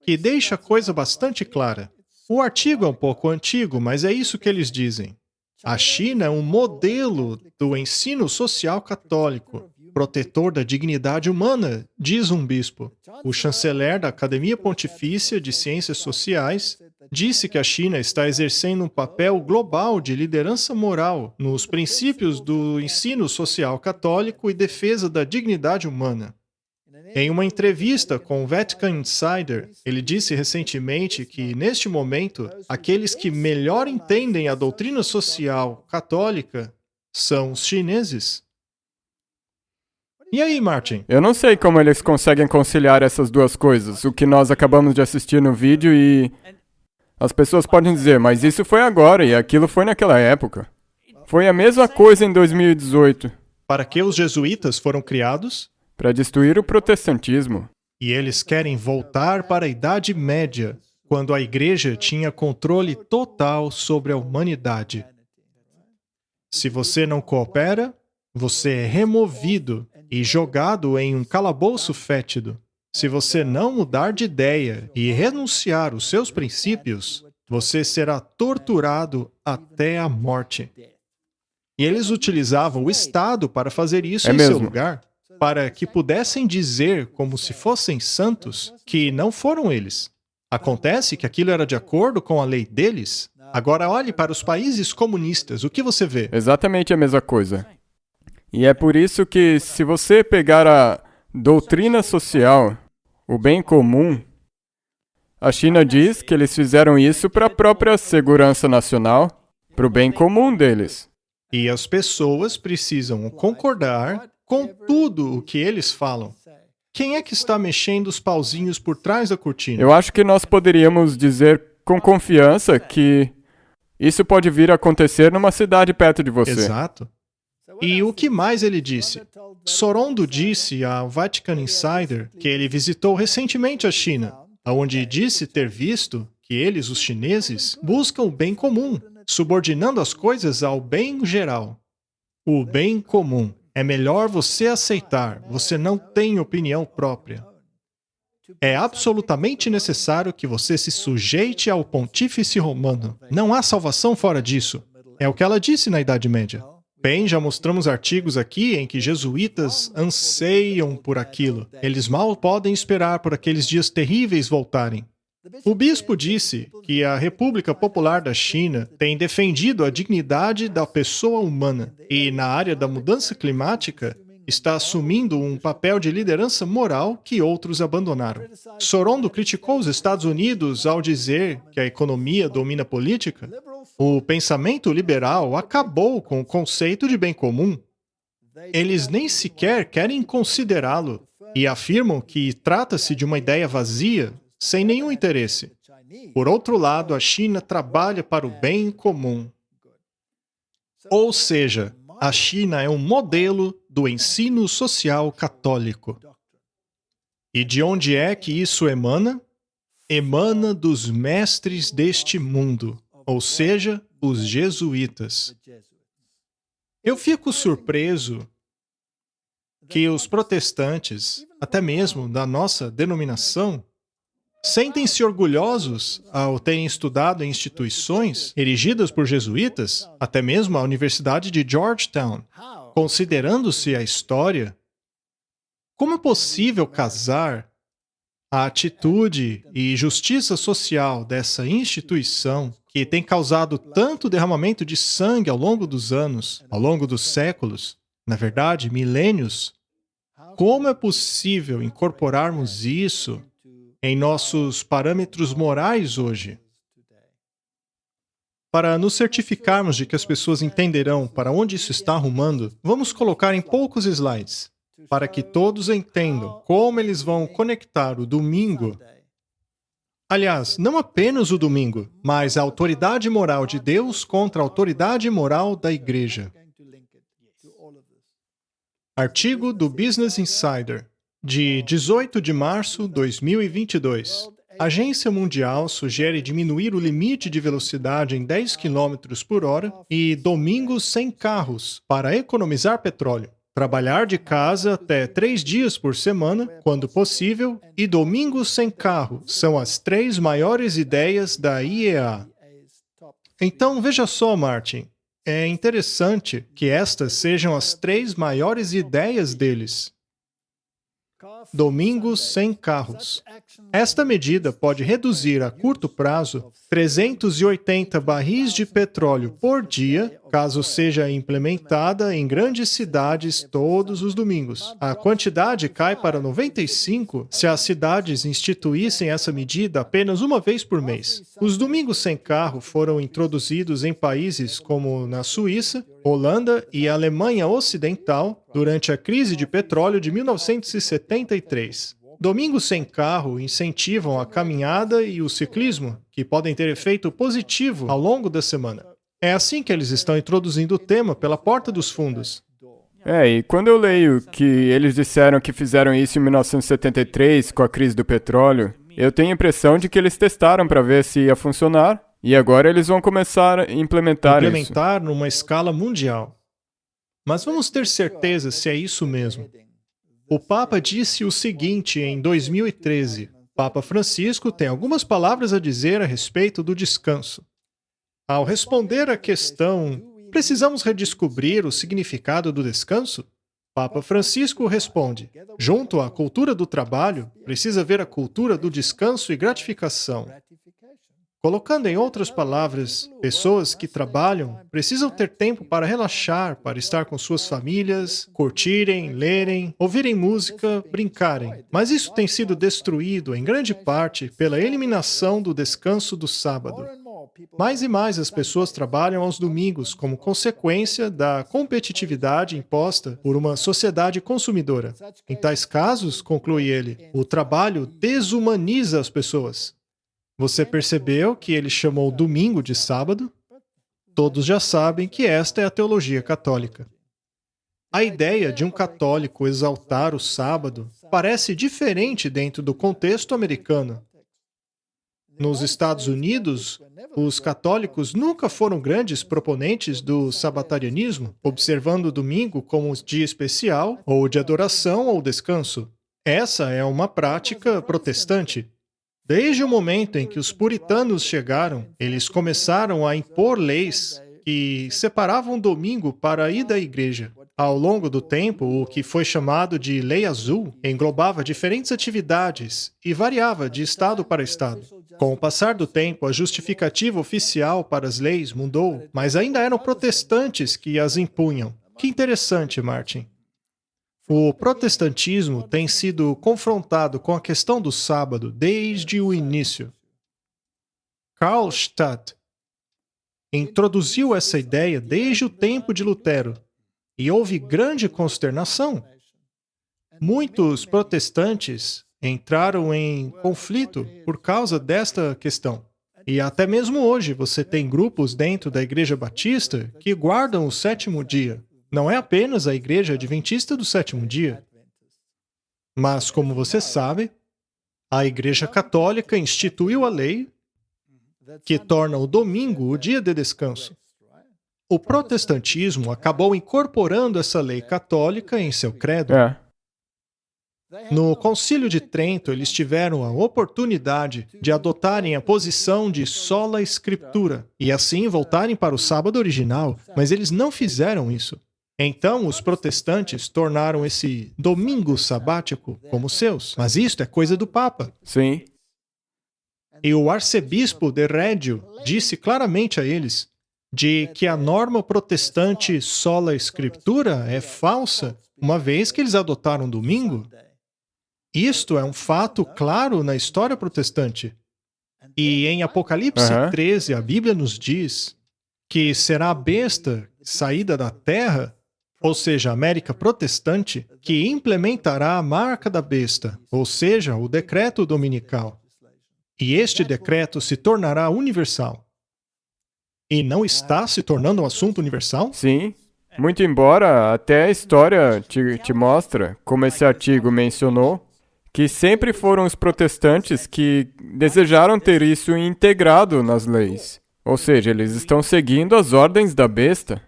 que deixa a coisa bastante clara. O artigo é um pouco antigo, mas é isso que eles dizem. A China é um modelo do ensino social católico, protetor da dignidade humana, diz um bispo. O chanceler da Academia Pontifícia de Ciências Sociais disse que a China está exercendo um papel global de liderança moral nos princípios do ensino social católico e defesa da dignidade humana. Em uma entrevista com o Vatican Insider, ele disse recentemente que, neste momento, aqueles que melhor entendem a doutrina social católica são os chineses. E aí, Martin? Eu não sei como eles conseguem conciliar essas duas coisas, o que nós acabamos de assistir no vídeo e... As pessoas podem dizer, mas isso foi agora e aquilo foi naquela época. Foi a mesma coisa em 2018. Para que os jesuítas foram criados? Para destruir o protestantismo. E eles querem voltar para a Idade Média, quando a igreja tinha controle total sobre a humanidade. Se você não coopera, você é removido e jogado em um calabouço fétido. Se você não mudar de ideia e renunciar os seus princípios, você será torturado até a morte. E eles utilizavam o Estado para fazer isso em seu lugar, para que pudessem dizer, como se fossem santos, que não foram eles. Acontece que aquilo era de acordo com a lei deles. Agora olhe para os países comunistas, o que você vê? Exatamente a mesma coisa. E é por isso que, se você pegar a doutrina social, o bem comum, a China diz que eles fizeram isso para a própria segurança nacional, para o bem comum deles. E as pessoas precisam concordar com tudo o que eles falam. Quem é que está mexendo os pauzinhos por trás da cortina? Eu acho que nós poderíamos dizer com confiança que isso pode vir a acontecer numa cidade perto de você. Exato. E o que mais ele disse? Sorondo disse ao Vatican Insider que ele visitou recentemente a China, onde disse ter visto que eles, os chineses, buscam o bem comum, subordinando as coisas ao bem geral. O bem comum. É melhor você aceitar, você não tem opinião própria. É absolutamente necessário que você se sujeite ao pontífice romano. Não há salvação fora disso. É o que ela disse na Idade Média. Bem, já mostramos artigos aqui em que jesuítas anseiam por aquilo. Eles mal podem esperar por aqueles dias terríveis voltarem. O bispo disse que a República Popular da China tem defendido a dignidade da pessoa humana e, na área da mudança climática, está assumindo um papel de liderança moral que outros abandonaram. Sorondo criticou os Estados Unidos ao dizer que a economia domina a política. O pensamento liberal acabou com o conceito de bem comum. Eles nem sequer querem considerá-lo e afirmam que trata-se de uma ideia vazia, sem nenhum interesse. Por outro lado, a China trabalha para o bem comum. Ou seja, a China é um modelo do ensino social católico. E de onde é que isso emana? Emana dos mestres deste mundo, ou seja, os jesuítas. Eu fico surpreso que os protestantes, até mesmo da nossa denominação, sentem-se orgulhosos ao terem estudado em instituições erigidas por jesuítas, até mesmo a Universidade de Georgetown, considerando-se a história. Como é possível casar a atitude e justiça social dessa instituição, que tem causado tanto derramamento de sangue ao longo dos anos, ao longo dos séculos, na verdade, milênios? Como é possível incorporarmos isso em nossos parâmetros morais hoje? Para nos certificarmos de que as pessoas entenderão para onde isso está arrumando, vamos colocar em poucos slides, para que todos entendam como eles vão conectar o domingo. Aliás, não apenas o domingo, mas a autoridade moral de Deus contra a autoridade moral da igreja. Artigo do Business Insider, de 18 de março de 2022. A Agência Mundial sugere diminuir o limite de velocidade em 10 km por hora e domingos sem carros para economizar petróleo. Trabalhar de casa até 3 dias por semana, quando possível, e domingos sem carro são as 3 maiores ideias da IEA. Então, veja só, Martin. É interessante que estas sejam as 3 maiores ideias deles. Domingos sem carros. Esta medida pode reduzir a curto prazo 380 barris de petróleo por dia, caso seja implementada em grandes cidades todos os domingos. A quantidade cai para 95 se as cidades instituíssem essa medida apenas uma vez por mês. Os domingos sem carro foram introduzidos em países como na Suíça, Holanda e Alemanha Ocidental durante a crise de petróleo de 1973. Domingos sem carro incentivam a caminhada e o ciclismo, que podem ter efeito positivo ao longo da semana. É assim que eles estão introduzindo o tema pela porta dos fundos. E quando eu leio que eles disseram que fizeram isso em 1973 com a crise do petróleo, eu tenho a impressão de que eles testaram para ver se ia funcionar e agora eles vão começar a implementar numa escala mundial. Mas vamos ter certeza se é isso mesmo. O Papa disse o seguinte em 2013. Papa Francisco tem algumas palavras a dizer a respeito do descanso. Ao responder à questão, precisamos redescobrir o significado do descanso? Papa Francisco responde, junto à cultura do trabalho, precisa haver a cultura do descanso e gratificação. Colocando em outras palavras, pessoas que trabalham precisam ter tempo para relaxar, para estar com suas famílias, curtirem, lerem, ouvirem música, brincarem. Mas isso tem sido destruído, em grande parte, pela eliminação do descanso do sábado. Mais e mais as pessoas trabalham aos domingos como consequência da competitividade imposta por uma sociedade consumidora. Em tais casos, conclui ele, o trabalho desumaniza as pessoas. Você percebeu que ele chamou domingo de sábado? Todos já sabem que esta é a teologia católica. A ideia de um católico exaltar o sábado parece diferente dentro do contexto americano. Nos Estados Unidos, os católicos nunca foram grandes proponentes do sabatarianismo, observando o domingo como um dia especial, ou de adoração ou descanso. Essa é uma prática protestante. Desde o momento em que os puritanos chegaram, eles começaram a impor leis que separavam o domingo para ir à igreja. Ao longo do tempo, o que foi chamado de Lei Azul englobava diferentes atividades e variava de estado para estado. Com o passar do tempo, a justificativa oficial para as leis mudou, mas ainda eram protestantes que as impunham. Que interessante, Martin. O protestantismo tem sido confrontado com a questão do sábado desde o início. Karlstadt introduziu essa ideia desde o tempo de Lutero e houve grande consternação. Muitos protestantes entraram em conflito por causa desta questão. E até mesmo hoje você tem grupos dentro da Igreja Batista que guardam o sétimo dia. Não é apenas a Igreja Adventista do sétimo dia. Mas, como você sabe, a Igreja Católica instituiu a lei que torna o domingo o dia de descanso. O protestantismo acabou incorporando essa lei católica em seu credo. No Concílio de Trento, eles tiveram a oportunidade de adotarem a posição de sola escritura e assim voltarem para o sábado original, mas eles não fizeram isso. Então, os protestantes tornaram esse domingo sabático como seus. Mas isto é coisa do Papa. Sim. E o arcebispo de Reggio disse claramente a eles de que a norma protestante sola escritura é falsa, uma vez que eles adotaram domingo. Isto é um fato claro na história protestante. E em Apocalipse 13, a Bíblia nos diz que será a besta saída da terra, ou seja, a América protestante, que implementará a marca da besta, ou seja, o decreto dominical. E este decreto se tornará universal. E não está se tornando um assunto universal? Sim. Muito embora até a história te mostra, como esse artigo mencionou, que sempre foram os protestantes que desejaram ter isso integrado nas leis. Ou seja, eles estão seguindo as ordens da besta.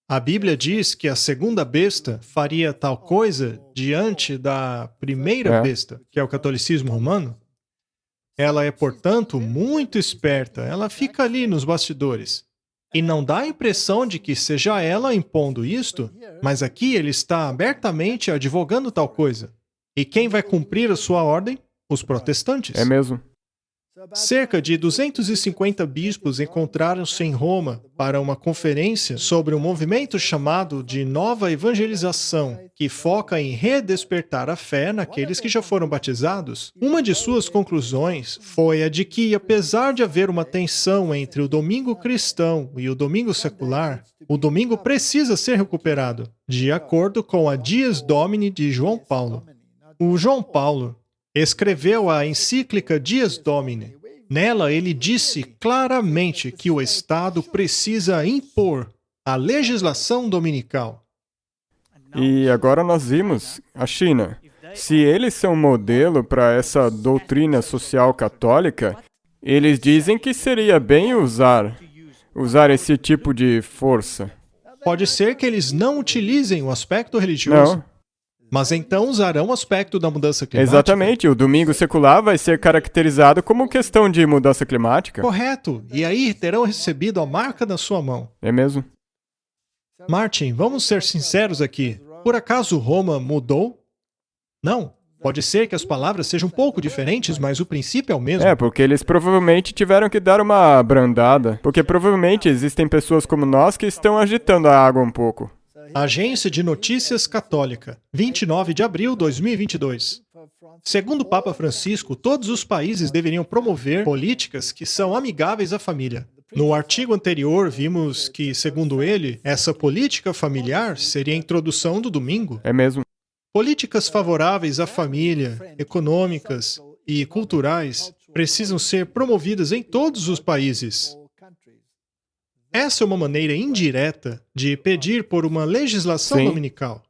A Bíblia diz que a segunda besta faria tal coisa diante da primeira besta, que é o catolicismo romano. Ela é, portanto, muito esperta. Ela fica ali nos bastidores. E não dá a impressão de que seja ela impondo isto, mas aqui ele está abertamente advogando tal coisa. E quem vai cumprir a sua ordem? Os protestantes. É mesmo. Cerca de 250 bispos encontraram-se em Roma para uma conferência sobre um movimento chamado de Nova Evangelização, que foca em redespertar a fé naqueles que já foram batizados. Uma de suas conclusões foi a de que, apesar de haver uma tensão entre o domingo cristão e o domingo secular, o domingo precisa ser recuperado, de acordo com a Dies Domini de João Paulo. O João Paulo escreveu a encíclica Dies Domini. Nela, ele disse claramente que o Estado precisa impor a legislação dominical. E agora nós vimos a China. Se eles são modelo para essa doutrina social católica, eles dizem que seria bem usar esse tipo de força. Pode ser que eles não utilizem o aspecto religioso. Não. Mas então usarão o aspecto da mudança climática? Exatamente. O domingo secular vai ser caracterizado como questão de mudança climática. Correto. E aí terão recebido a marca na sua mão. É mesmo. Martin, vamos ser sinceros aqui. Por acaso Roma mudou? Não. Pode ser que as palavras sejam um pouco diferentes, mas o princípio é o mesmo. É, porque eles provavelmente tiveram que dar uma abrandada. Porque provavelmente existem pessoas como nós que estão agitando a água um pouco. Agência de Notícias Católica, 29 de abril de 2022. Segundo o Papa Francisco, todos os países deveriam promover políticas que são amigáveis à família. No artigo anterior, vimos que, segundo ele, essa política familiar seria a introdução do domingo. É mesmo. Políticas favoráveis à família, econômicas e culturais precisam ser promovidas em todos os países. Essa é uma maneira indireta de pedir por uma legislação dominical.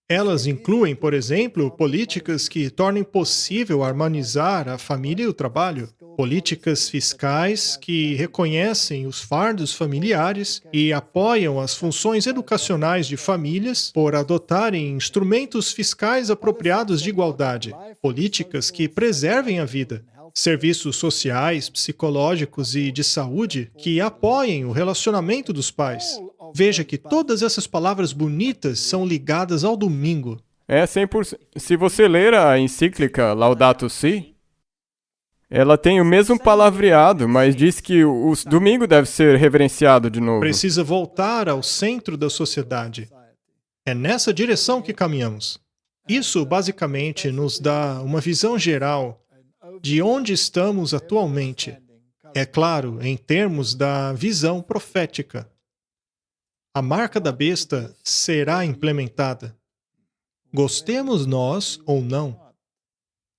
Elas incluem, por exemplo, políticas que tornem possível harmonizar a família e o trabalho, políticas fiscais que reconhecem os fardos familiares e apoiam as funções educacionais de famílias por adotarem instrumentos fiscais apropriados de igualdade, políticas que preservem a vida, serviços sociais, psicológicos e de saúde que apoiem o relacionamento dos pais. Veja que todas essas palavras bonitas são ligadas ao domingo. É 100%. Se você ler a encíclica Laudato Si, ela tem o mesmo palavreado, mas diz que o domingo deve ser reverenciado de novo. Precisa voltar ao centro da sociedade. É nessa direção que caminhamos. Isso, basicamente, nos dá uma visão geral de onde estamos atualmente. É claro, em termos da visão profética. A marca da besta será implementada. Gostemos nós ou não,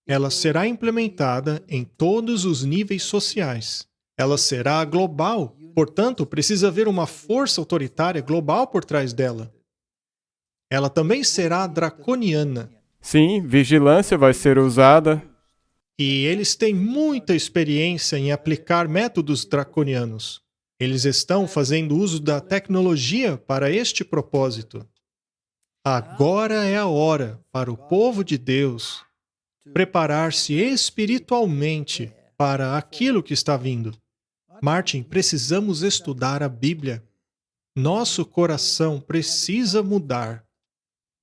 ela será implementada em todos os níveis sociais. Ela será global, portanto, precisa haver uma força autoritária global por trás dela. Ela também será draconiana. Sim, vigilância vai ser usada. E eles têm muita experiência em aplicar métodos draconianos. Eles estão fazendo uso da tecnologia para este propósito. Agora é a hora para o povo de Deus preparar-se espiritualmente para aquilo que está vindo. Martin, precisamos estudar a Bíblia. Nosso coração precisa mudar.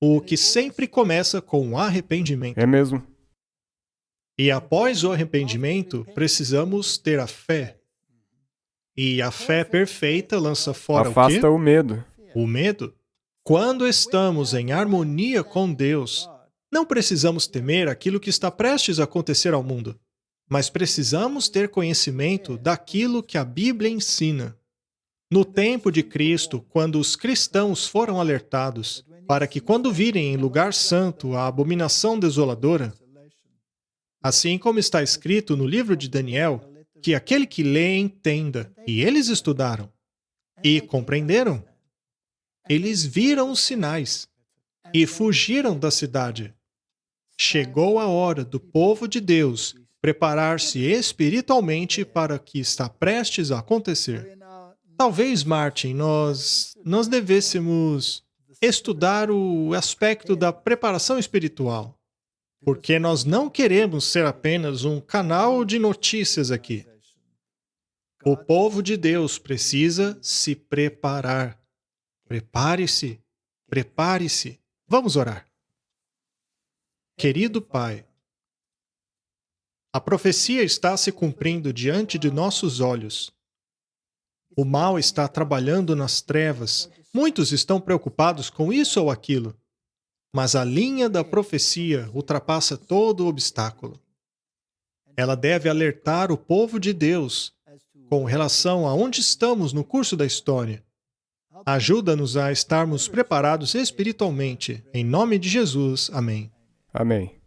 O que sempre começa com o arrependimento. É mesmo. E após o arrependimento, precisamos ter a fé. E a fé perfeita lança fora Afasta o quê? o medo. O medo. Quando estamos em harmonia com Deus, não precisamos temer aquilo que está prestes a acontecer ao mundo, mas precisamos ter conhecimento daquilo que a Bíblia ensina. No tempo de Cristo, quando os cristãos foram alertados para que, quando virem em lugar santo a abominação desoladora, assim como está escrito no livro de Daniel, que aquele que lê entenda, e eles estudaram e compreenderam. Eles viram os sinais e fugiram da cidade. Chegou a hora do povo de Deus preparar-se espiritualmente para o que está prestes a acontecer. Talvez, Martin, nós devêssemos estudar o aspecto da preparação espiritual, porque nós não queremos ser apenas um canal de notícias aqui. O povo de Deus precisa se preparar. Prepare-se, prepare-se. Vamos orar. Querido Pai, a profecia está se cumprindo diante de nossos olhos. O mal está trabalhando nas trevas. Muitos estão preocupados com isso ou aquilo. Mas a linha da profecia ultrapassa todo obstáculo. Ela deve alertar o povo de Deus com relação a onde estamos no curso da história. Ajuda-nos a estarmos preparados espiritualmente. Em nome de Jesus. Amém. Amém.